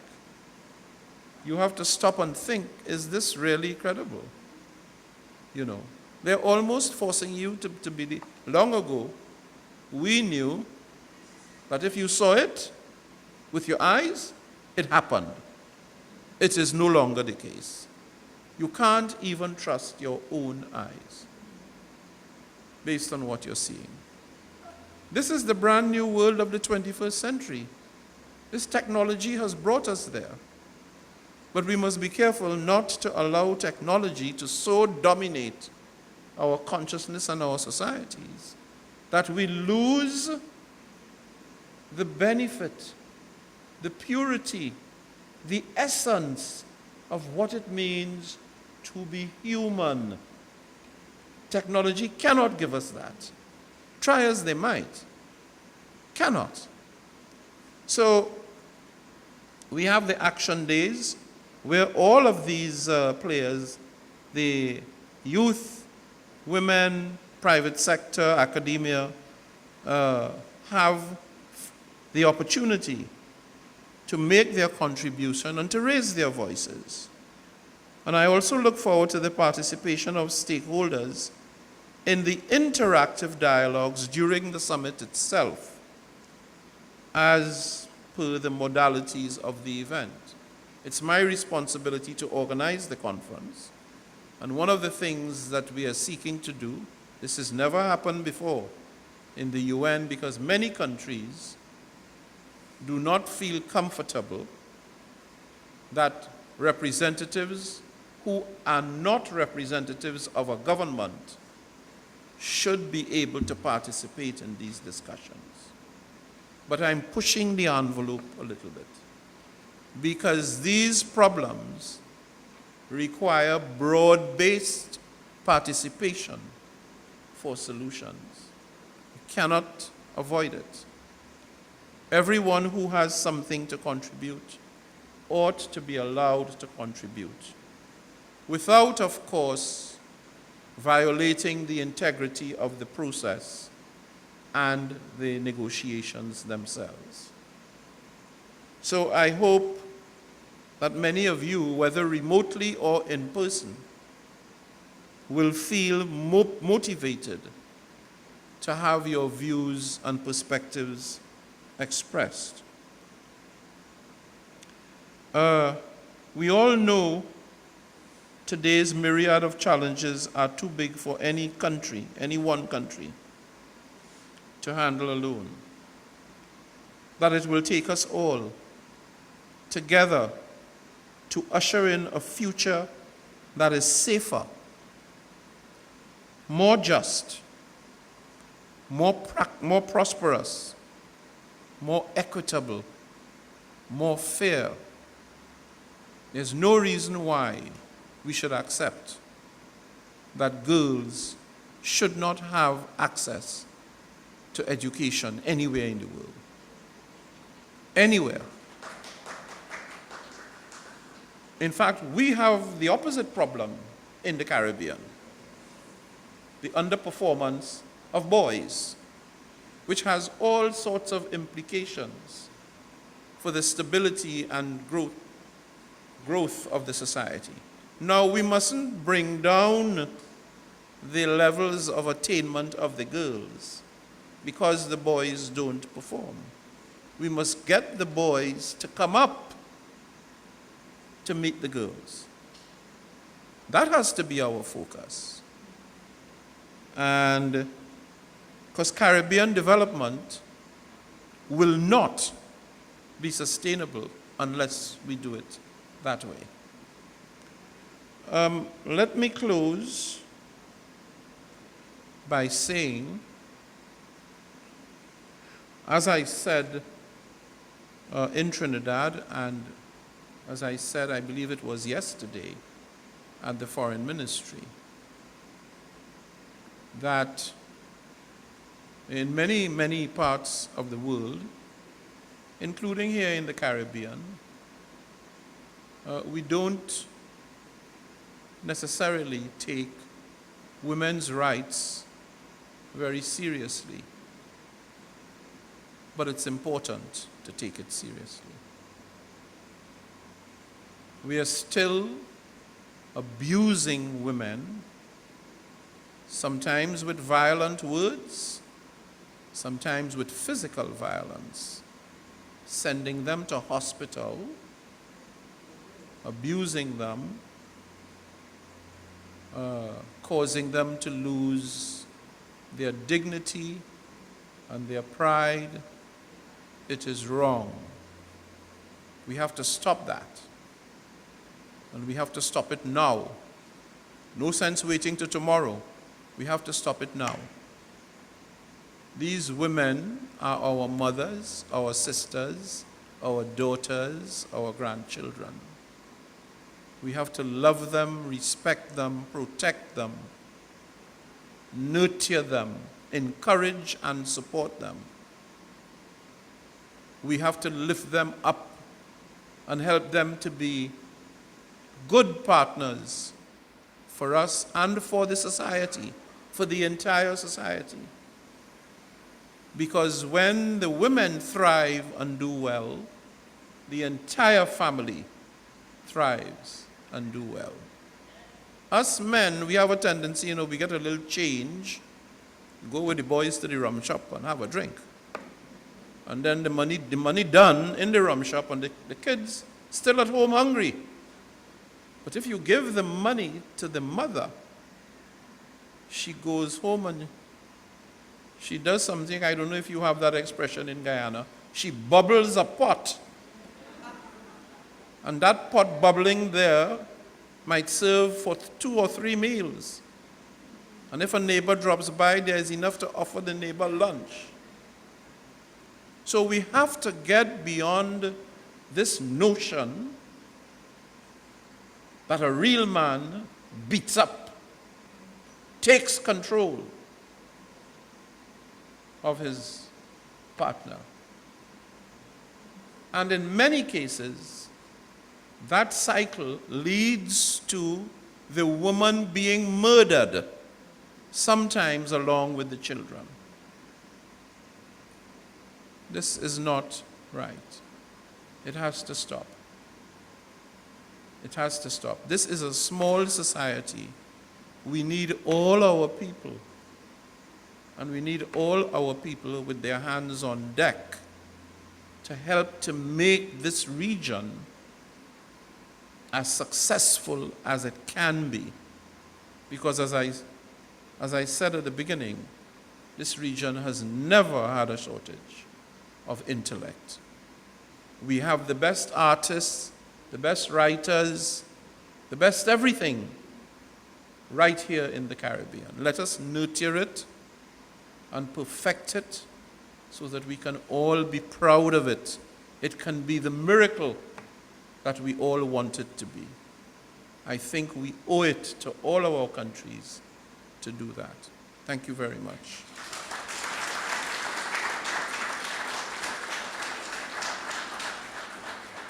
You have to stop and think, is this really credible? You know, they're almost forcing you to be long ago, we knew that if you saw it with your eyes, It happened. It is no longer the case. You can't even trust your own eyes based on what you're seeing. This is the brand new world of the 21st century. This technology has brought us there. But we must be careful not to allow technology to so dominate our consciousness and our societies that we lose the benefit, the purity, the essence of what it means to be human. Technology cannot give us that. Try as they might. Cannot. So we have the action days where all of these players, the youth, women, private sector, academia, have the opportunity to make their contribution and to raise their voices. And I also look forward to the participation of stakeholders in the interactive dialogues during the summit itself, as per the modalities of the event. It's my responsibility to organize the conference. And one of the things that we are seeking to do, this has never happened before in the UN, because many countries do not feel comfortable that representatives who are not representatives of a government should be able to participate in these discussions. But I'm pushing the envelope a little bit, because these problems require broad-based participation for solutions. You cannot avoid it. Everyone who has something to contribute ought to be allowed to contribute, without, of course, violating the integrity of the process and the negotiations themselves. So I hope that many of you, whether remotely or in person, will feel motivated to have your views and perspectives expressed. We all know today's myriad of challenges are too big for any country, any one country, to handle alone. That it will take us all together to usher in a future that is safer, more just, more prosperous, more equitable, more fair. There's no reason why we should accept that girls should not have access to education anywhere in the world. Anywhere. In fact, we have the opposite problem in the Caribbean. The underperformance of boys, which has all sorts of implications for the stability and growth of the society. Now, we mustn't bring down the levels of attainment of the girls because the boys don't perform. We must get the boys to come up to meet the girls. That has to be our focus. And because Caribbean development will not be sustainable unless we do it that way. Let me close by saying, as I said in Trinidad, and as I said, I believe it was yesterday at the Foreign Ministry, that in many, many parts of the world, including here in the Caribbean, we don't necessarily take women's rights very seriously. But it's important to take it seriously. We are still abusing women, sometimes with violent words, sometimes with physical violence, sending them to hospital abusing them, causing them to lose their dignity and their pride, it is wrong. We have to stop that. And we have to stop it now. No sense waiting till tomorrow. We have to stop it now. These women are our mothers, our sisters, our daughters, our grandchildren. We have to love them, respect them, protect them, nurture them, encourage and support them. We have to lift them up and help them to be good partners for us and for the society, for the entire society. Because when the women thrive and do well, the entire family thrives and do well. Us men, we have a tendency, we get a little change, go with the boys to the rum shop and have a drink. And then the money done in the rum shop, and the kids still at home hungry. But if you give the money to the mother, she goes home and she does something, I don't know if you have that expression in Guyana, she bubbles a pot. And that pot bubbling there might serve for 2 or 3 meals. And if a neighbor drops by, there's enough to offer the neighbor lunch. So we have to get beyond this notion that a real man beats up, takes control of his partner. And in many cases, that cycle leads to the woman being murdered, sometimes along with the children. This is not right. It has to stop. It has to stop. This is a small society. We need all our people. And we need all our people with their hands on deck to help to make this region as successful as it can be. Because as I said at the beginning, this region has never had a shortage of intellect. We have the best artists, the best writers, the best everything right here in the Caribbean. Let us nurture it and perfect it so that we can all be proud of it. It can be the miracle that we all want it to be. I think we owe it to all of our countries to do that. Thank you very much.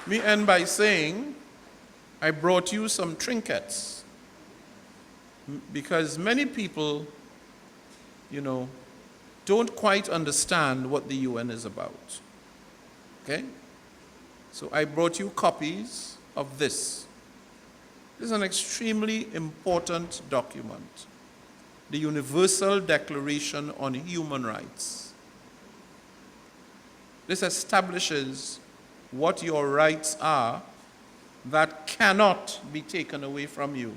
Let me end by saying I brought you some trinkets because many people, don't quite understand what the UN is about. Okay? So I brought you copies of this. This is an extremely important document, the Universal Declaration on Human Rights. This establishes what your rights are that cannot be taken away from you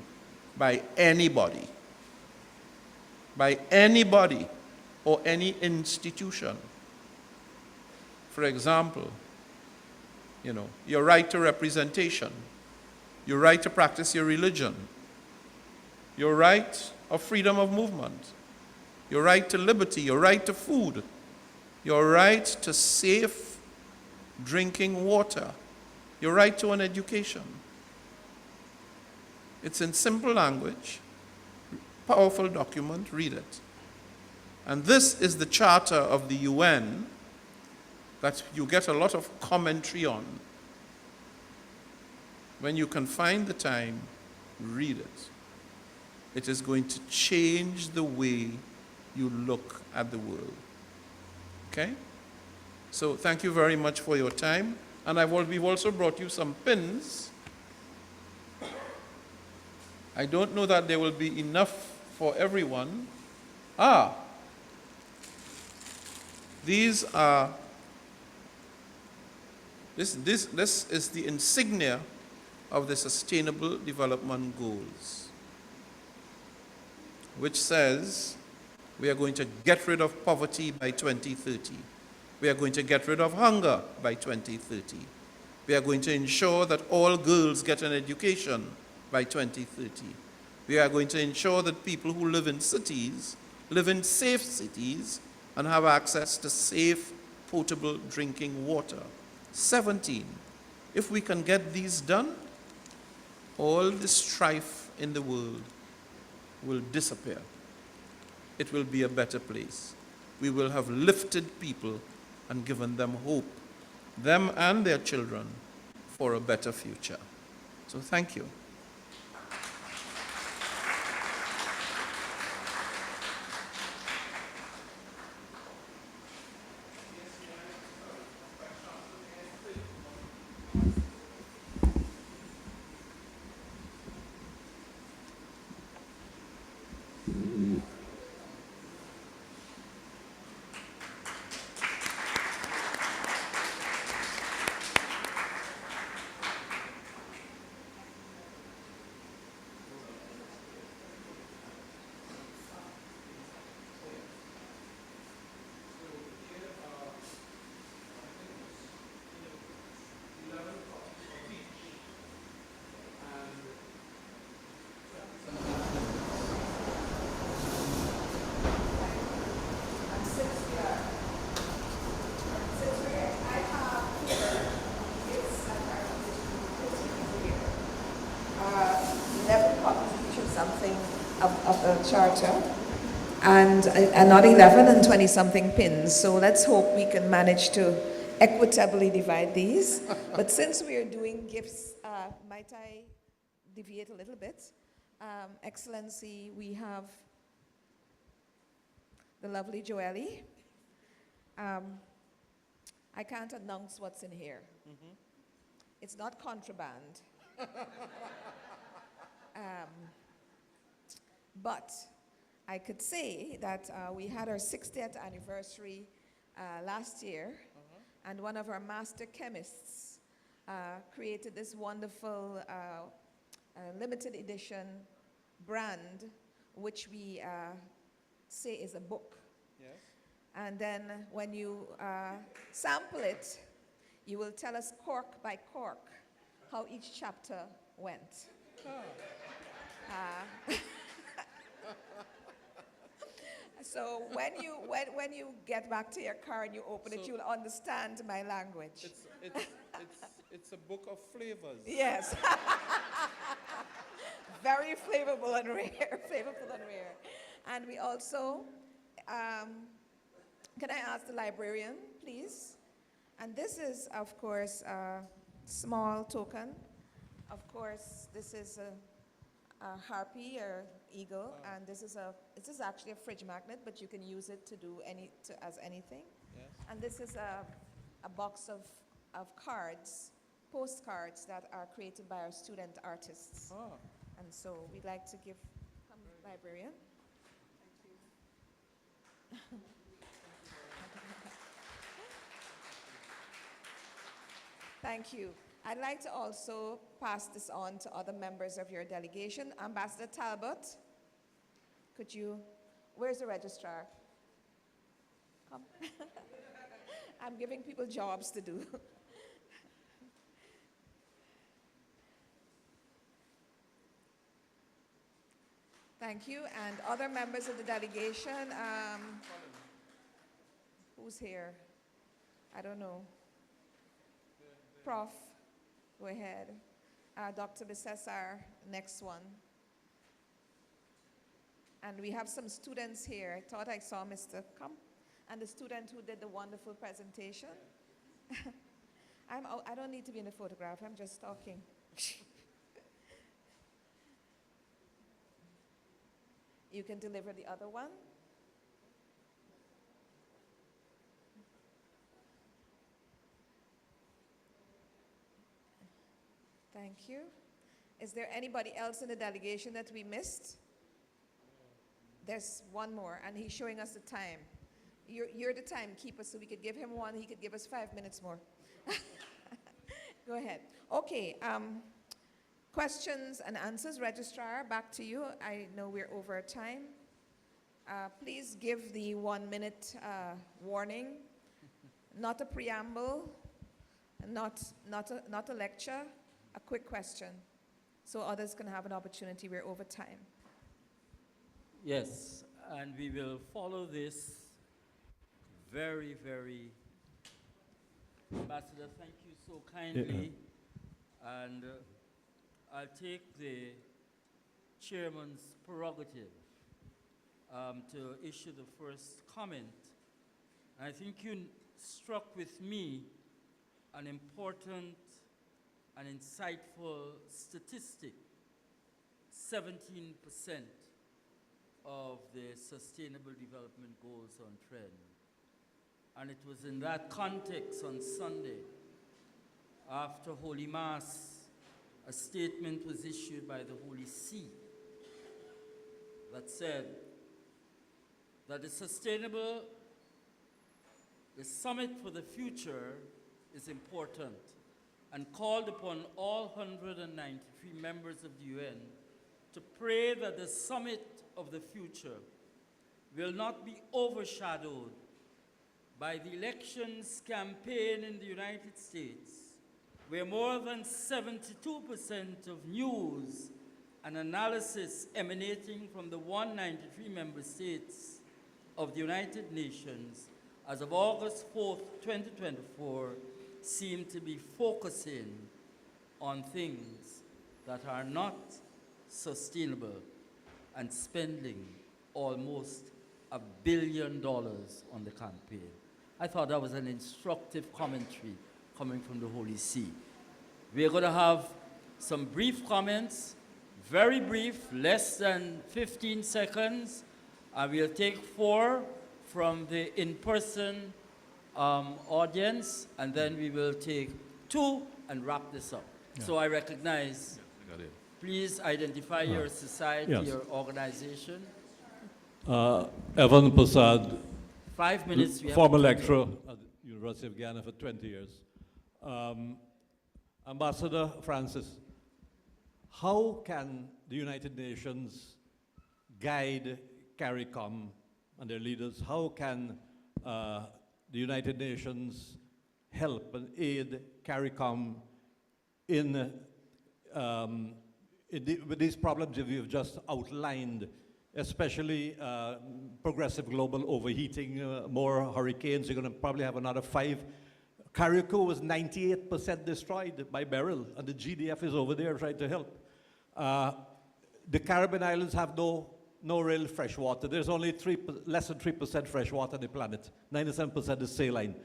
by anybody. By anybody or any institution. For example, your right to representation, your right to practice your religion, your right of freedom of movement, your right to liberty, your right to food, your right to safe drinking water, your right to an education. It's in simple language, powerful document, read it. And this is the charter of the UN that you get a lot of commentary on. When you can find the time, read it. It is going to change the way you look at the world. Okay? So thank you very much for your time. And we've also brought you some pins. I don't know that there will be enough for everyone. These are, this is the insignia of the Sustainable Development Goals, which says we are going to get rid of poverty by 2030. We are going to get rid of hunger by 2030. We are going to ensure that all girls get an education by 2030. We are going to ensure that people who live in cities live in safe cities and have access to safe, potable drinking water. 17, if we can get these done, all the strife in the world will disappear. It will be a better place. We will have lifted people and given them hope, them and their children, for a better future. So thank you. Of the charter, and not 11 and 20-something pins. So let's hope we can manage to equitably divide these. But since we are doing gifts, might I deviate a little bit? Excellency, we have the lovely Joelle. I can't announce what's in here. Mm-hmm. It's not contraband. But I could say that we had our 60th anniversary last year, and one of our master chemists created this wonderful limited edition brand, which we say is a book. Yes. And then when you sample it, you will tell us cork by cork how each chapter went. So when you get back to your car and you open it, you'll understand my language. It's a book of flavors. Yes. Very flavorful and rare. Flavorful and rare. And we also, can I ask the librarian, please? And this is, of course, a small token. Of course, this is a harpy or eagle, and this is actually a fridge magnet, but you can use it to do as anything. Yes. And this is a box of cards, postcards that are created by our student artists. Oh. And so we'd like to give, librarian. Thank you. Thank you. I'd like to also pass this on to other members of your delegation. Ambassador Talbot, could you, where's the registrar? Come. I'm giving people jobs to do. Thank you. And other members of the delegation, who's here? I don't know. Prof, go ahead. Dr. Bisesar, next one. And we have some students here. I thought I saw Mr. Come, and the student who did the wonderful presentation. I don't need to be in the photograph, I'm just talking. You can deliver the other one. Thank you. Is there anybody else in the delegation that we missed? There's one more, and he's showing us the time. You're the timekeeper, so we could give him one. He could give us 5 minutes more. Go ahead. Okay. Questions and answers. Registrar, back to you. I know we're over time. Please give the 1 minute warning. Not a preamble, not a lecture, a quick question, so others can have an opportunity. We're over time. Yes, and we will follow this very, very. Ambassador, thank you so kindly. And I'll take the chairman's prerogative to issue the first comment. I think you struck with me an important and insightful statistic. 17% of the Sustainable Development Goals on trend. And it was in that context on Sunday, after Holy Mass, a statement was issued by the Holy See that said that the Summit for the Future is important and called upon all 193 members of the UN to pray that the Summit of the Future will not be overshadowed by the elections campaign in the United States, where more than 72% of news and analysis emanating from the 193 member states of the United Nations as of August 4th, 2024, seem to be focusing on things that are not sustainable and spending almost $1 billion on the campaign. I thought that was an instructive commentary coming from the Holy See. We're going to have some brief comments, very brief, less than 15 seconds. We'll take 4 from the in-person audience, and then we will take 2 and wrap this up. Yeah. So I recognize, please identify your society, your organization. Evan Prasad, 5 minutes. Former lecturer at the University of Guyana for 20 years. Ambassador Francis, how can the United Nations guide CARICOM and their leaders? How can the United Nations help and aid CARICOM with these problems that you've just outlined, especially progressive global overheating, more hurricanes? You're going to probably have another 5. Carriacou was 98% destroyed by Beryl, and the GDF is over there trying to help. The Caribbean islands have no real fresh water. There's only less than 3% fresh water on the planet. 97% is saline.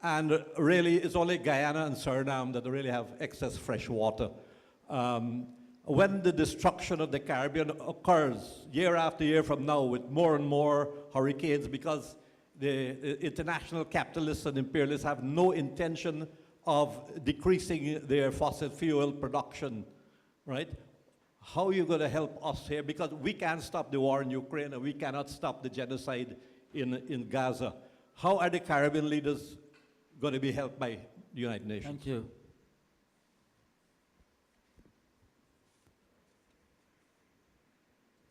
And really, it's only Guyana and Suriname that really have excess fresh water. When the destruction of the Caribbean occurs year after year from now with more and more hurricanes, because the international capitalists and imperialists have no intention of decreasing their fossil fuel production, right? How are you going to help us here? Because we can't stop the war in Ukraine, and we cannot stop the genocide in Gaza. How are the Caribbean leaders going to be helped by the United Nations? Thank you.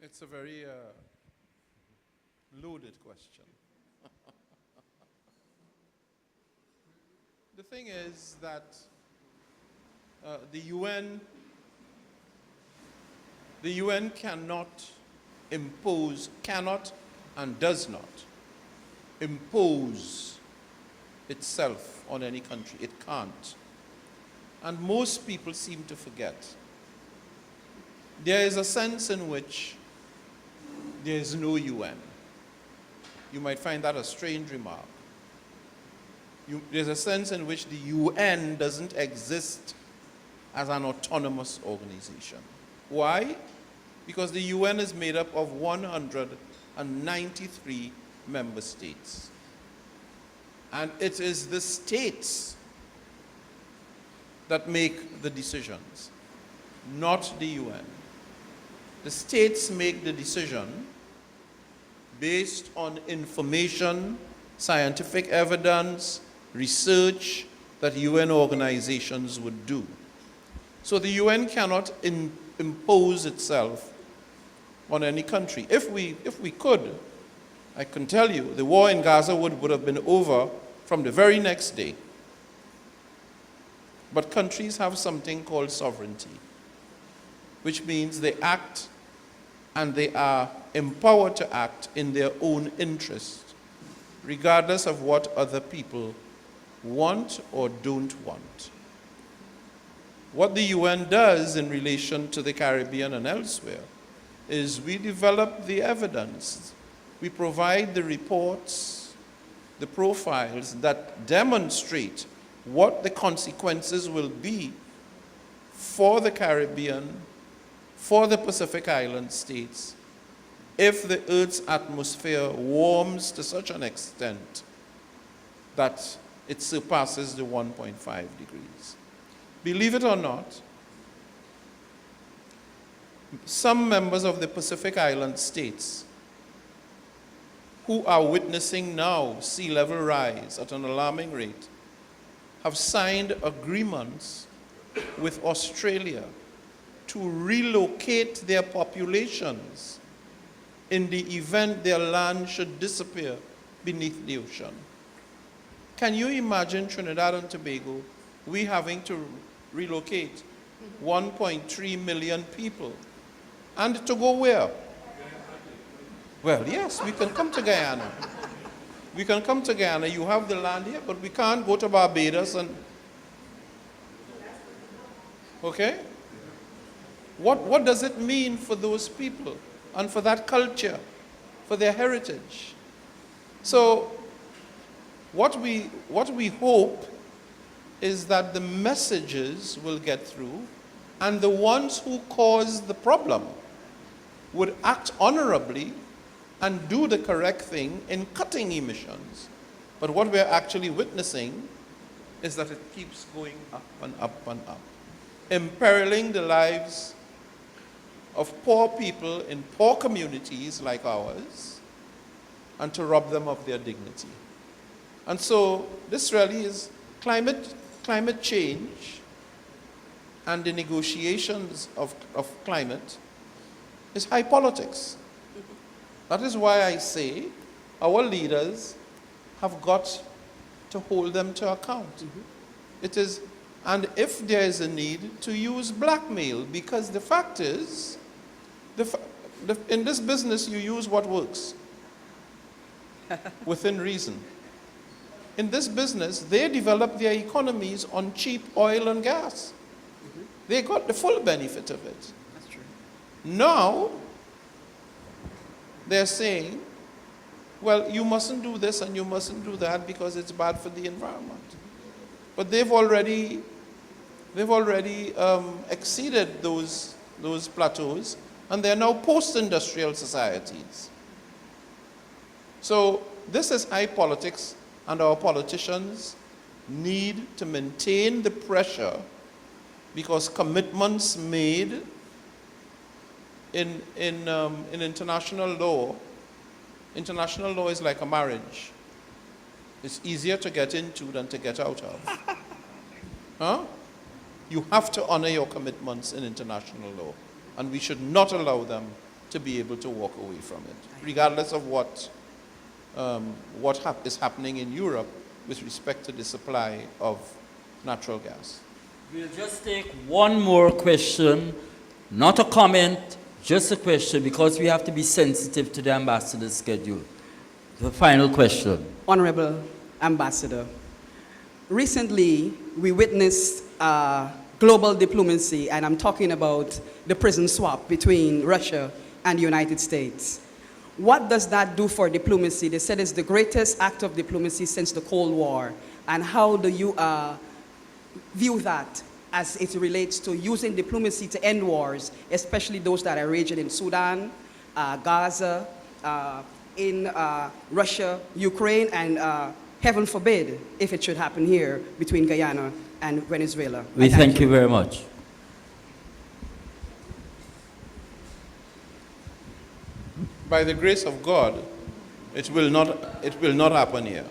It's a very loaded question. The thing is that the UN cannot and does not impose itself on any country. It can't. And most people seem to forget. There is a sense in which there is no UN. You might find that a strange remark. There's a sense in which the UN doesn't exist as an autonomous organization. Why? Because the UN is made up of 193 member states. And it is the states that make the decisions, not the UN. The states make the decision based on information, scientific evidence, research that UN organizations would do. So the UN cannot impose itself on any country. If we could, I can tell you, the war in Gaza would have been over from the very next day. But countries have something called sovereignty, which means they act and they are empowered to act in their own interest, regardless of what other people want or don't want. What the UN does in relation to the Caribbean and elsewhere is we develop the evidence. We provide the reports, the profiles that demonstrate what the consequences will be for the Caribbean, for the Pacific Island states, if the Earth's atmosphere warms to such an extent that it surpasses the 1.5 degrees. Believe it or not, some members of the Pacific Island states who are witnessing now sea level rise at an alarming rate have signed agreements with Australia to relocate their populations in the event their land should disappear beneath the ocean. Can you imagine Trinidad and Tobago, we having to relocate 1.3 million people? And to go where? Well, yes, we can come to Guyana. We can come to Guyana. You have the land here, but we can't go to Barbados and... Okay? What does it mean for those people and for that culture, for their heritage? So, what we hope is that the messages will get through, and the ones who caused the problem would act honorably and do the correct thing in cutting emissions. But what we're actually witnessing is that it keeps going up and up and up, imperiling the lives of poor people in poor communities like ours, and to rob them of their dignity. And so this really is climate change and the negotiations of climate is high politics. That is why I say our leaders have got to hold them to account. It is, and if there is a need to use blackmail, because the fact is, in this business you use what works within reason. In this business, they develop their economies on cheap oil and gas. They got the full benefit of it. That's true. Now, they're saying, well, you mustn't do this and you mustn't do that because it's bad for the environment. But they've already exceeded those plateaus, and they're now post-industrial societies. So this is high politics, and our politicians need to maintain the pressure, because commitments made in international law is like a marriage. It's easier to get into than to get out of. Huh? You have to honor your commitments in international law, and we should not allow them to be able to walk away from it, regardless of what is happening in Europe with respect to the supply of natural gas. We'll just take one more question, not a comment, just a question, because we have to be sensitive to the ambassador's schedule. The final question. Honorable Ambassador, recently we witnessed global diplomacy, and I'm talking about the prison swap between Russia and the United States. What does that do for diplomacy? They said it's the greatest act of diplomacy since the Cold War. And how do you view that as it relates to using diplomacy to end wars, especially those that are raging in Sudan, Gaza, in Russia, Ukraine, and heaven forbid if it should happen here between Guyana and Venezuela? We thank you very much. By the grace of God, it will not happen here.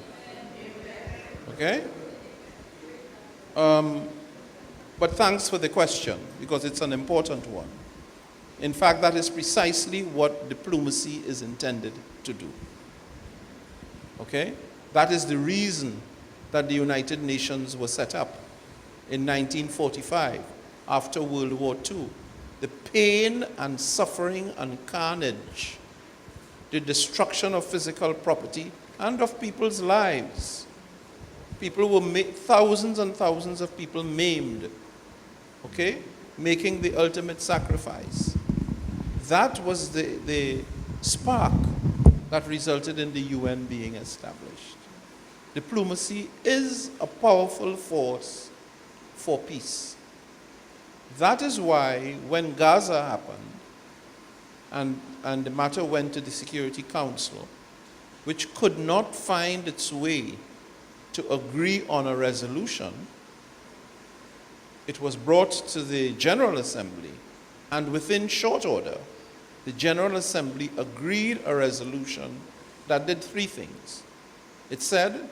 Okay? But thanks for the question, because it's an important one. In fact, that is precisely what diplomacy is intended to do. Okay? That is the reason that the United Nations was set up in 1945, after World War II. The pain and suffering and carnage, the destruction of physical property and of people's lives. People were thousands and thousands of people maimed, okay, making the ultimate sacrifice. That was the spark that resulted in the UN being established. Diplomacy is a powerful force for peace. That is why when Gaza happened and the matter went to the Security Council, which could not find its way to agree on a resolution, it was brought to the General Assembly, and within short order, the General Assembly agreed a resolution that did three things. It said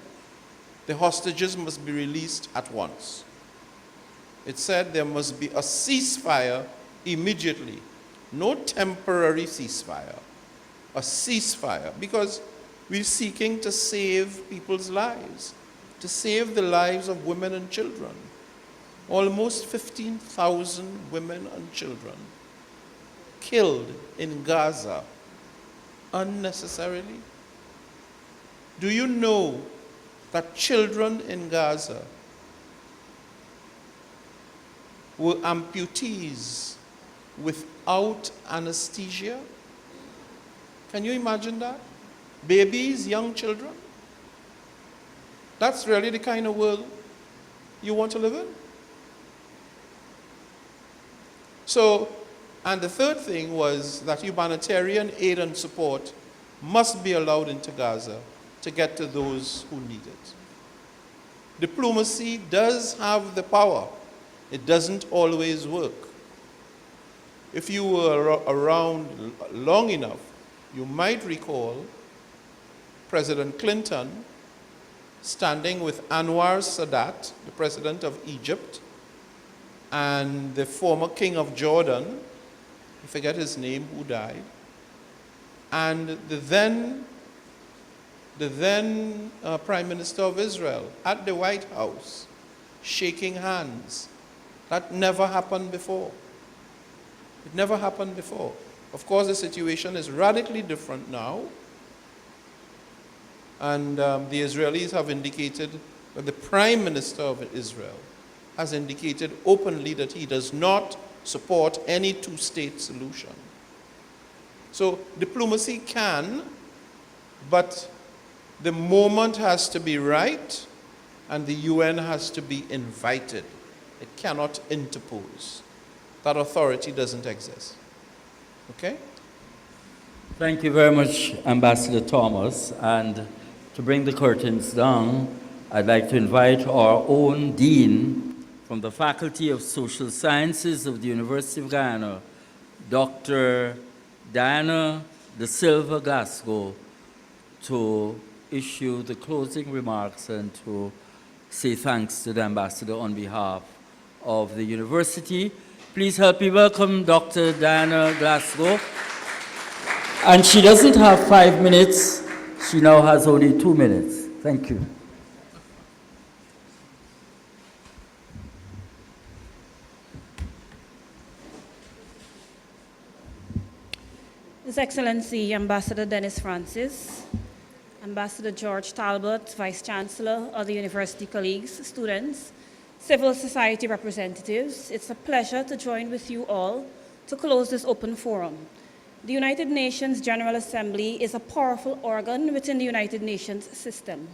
the hostages must be released at once. It said there must be a ceasefire immediately, no temporary ceasefire, a ceasefire, because we're seeking to save people's lives, to save the lives of women and children. Almost 15,000 women and children killed in Gaza unnecessarily. Do you know that children in Gaza were amputees without anesthesia? Can you imagine that? Babies, young children? That's really the kind of world you want to live in? So, and the third thing was that humanitarian aid and support must be allowed into Gaza to get to those who need it. Diplomacy does have the power. It doesn't always work. If you were around long enough, you might recall President Clinton standing with Anwar Sadat, the president of Egypt, and the former king of Jordan, I forget his name, who died, and the then Prime Minister of Israel at the White House, shaking hands. That never happened before. It never happened before. Of course, the situation is radically different now. And the Israelis have indicated, that the Prime Minister of Israel has indicated openly that he does not support any two-state solution. So diplomacy can, but the moment has to be right, and the UN has to be invited. It cannot interpose. That authority doesn't exist. Okay? Thank you very much, Ambassador Thomas. And to bring the curtains down, I'd like to invite our own Dean from the Faculty of Social Sciences of the University of Guyana, Dr. Dianna DaSilva-Glasgow, to issue the closing remarks and to say thanks to the ambassador on behalf of the university. Please help me welcome Dr. Dianna Glasgow. And she doesn't have 5 minutes. She now has only 2 minutes. Thank you. His Excellency Ambassador Dennis Francis, Ambassador George Talbot, Vice-Chancellor, other university colleagues, students, civil society representatives, it's a pleasure to join with you all to close this open forum. The United Nations General Assembly is a powerful organ within the United Nations system.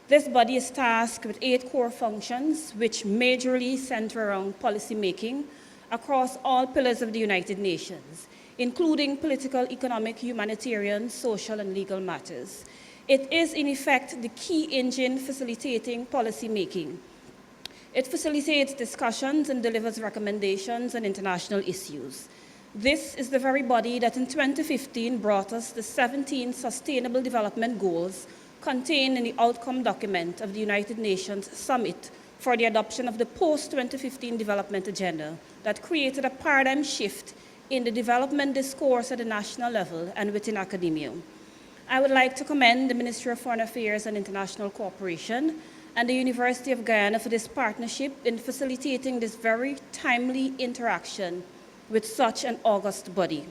This body is tasked with 8 core functions, which majorly center around policy making across all pillars of the United Nations, including political, economic, humanitarian, social, and legal matters. It is, in effect, the key engine facilitating policy making. It facilitates discussions and delivers recommendations on international issues. This is the very body that in 2015 brought us the 17 Sustainable Development Goals contained in the outcome document of the United Nations Summit for the adoption of the post-2015 development agenda that created a paradigm shift in the development discourse at the national level and within academia. I would like to commend the Ministry of Foreign Affairs and International Cooperation and the University of Guyana for this partnership in facilitating this very timely interaction with such an august body.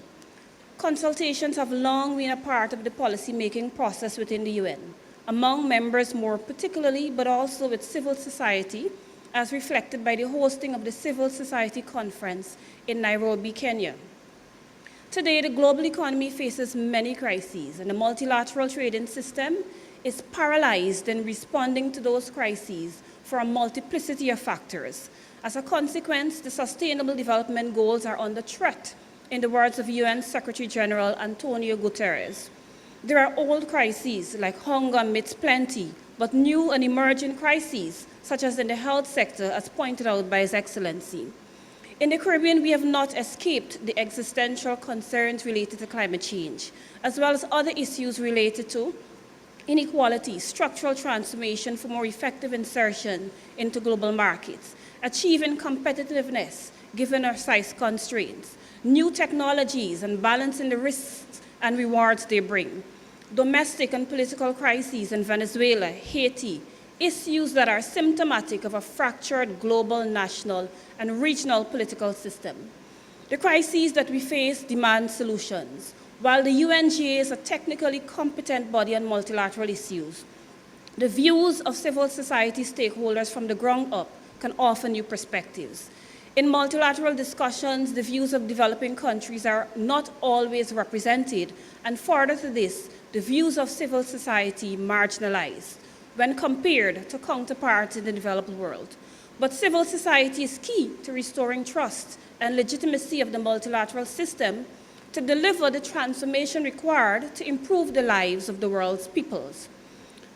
Consultations have long been a part of the policy-making process within the UN, among members more particularly, but also with civil society, as reflected by the hosting of the Civil Society Conference in Nairobi, Kenya. Today, the global economy faces many crises, and the multilateral trading system is paralyzed in responding to those crises for a multiplicity of factors. As a consequence, the Sustainable Development Goals are under threat, in the words of UN Secretary General Antonio Guterres. There are old crises like hunger amidst plenty, but new and emerging crises, such as in the health sector, as pointed out by His Excellency. In the Caribbean, we have not escaped the existential concerns related to climate change, as well as other issues related to inequality, structural transformation for more effective insertion into global markets, achieving competitiveness given our size constraints, new technologies and balancing the risks and rewards they bring, domestic and political crises in Venezuela, Haiti, issues that are symptomatic of a fractured global, national, and regional political system. The crises that we face demand solutions. While the UNGA is a technically competent body on multilateral issues, the views of civil society stakeholders from the ground up can offer new perspectives. In multilateral discussions, the views of developing countries are not always represented, and further to this, the views of civil society marginalized when compared to counterparts in the developed world. But civil society is key to restoring trust and legitimacy of the multilateral system to deliver the transformation required to improve the lives of the world's peoples.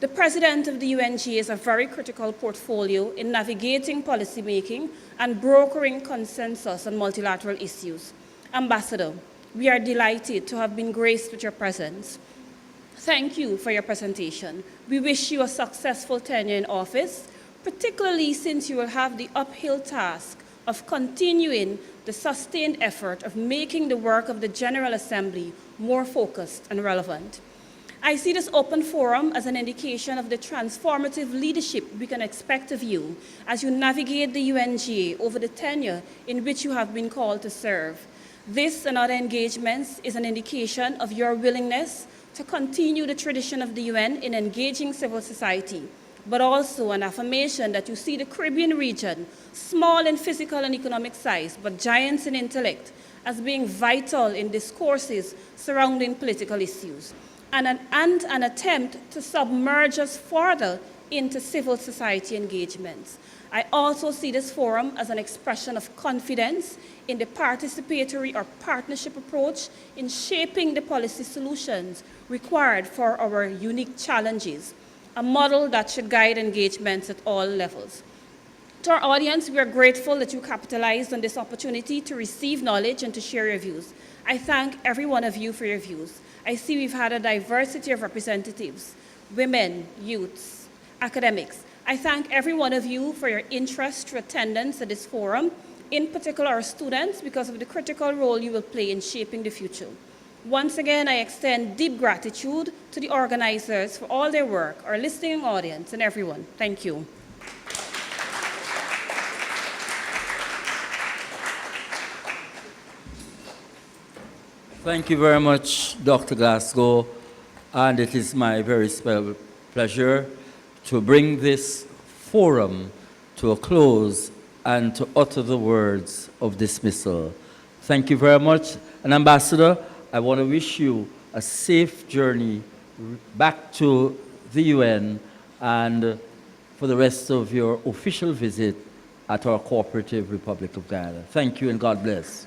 The President of the UNGA is a very critical portfolio in navigating policymaking and brokering consensus on multilateral issues. Ambassador, we are delighted to have been graced with your presence. Thank you for your presentation. We wish you a successful tenure in office, particularly since you will have the uphill task of continuing the sustained effort of making the work of the General Assembly more focused and relevant. I see this open forum as an indication of the transformative leadership we can expect of you as you navigate the UNGA over the tenure in which you have been called to serve. This and other engagements is an indication of your willingness to continue the tradition of the UN in engaging civil society, but also an affirmation that you see the Caribbean region, small in physical and economic size, but giants in intellect, as being vital in discourses surrounding political issues, and an attempt to submerge us further into civil society engagements. I also see this forum as an expression of confidence in the participatory or partnership approach in shaping the policy solutions required for our unique challenges, a model that should guide engagements at all levels. To our audience, we are grateful that you capitalized on this opportunity to receive knowledge and to share your views. I thank every one of you for your views. I see we've had a diversity of representatives, women, youths, academics. I thank every one of you for your interest, your attendance at this forum, in particular our students, because of the critical role you will play in shaping the future. Once again, I extend deep gratitude to the organizers for all their work, our listening audience, and everyone. Thank you. Thank you very much, Dr. Glasgow, and it is my very special pleasure to bring this forum to a close and to utter the words of dismissal. Thank you very much. And Ambassador, I want to wish you a safe journey back to the UN and for the rest of your official visit at our cooperative Republic of Guyana. Thank you and God bless.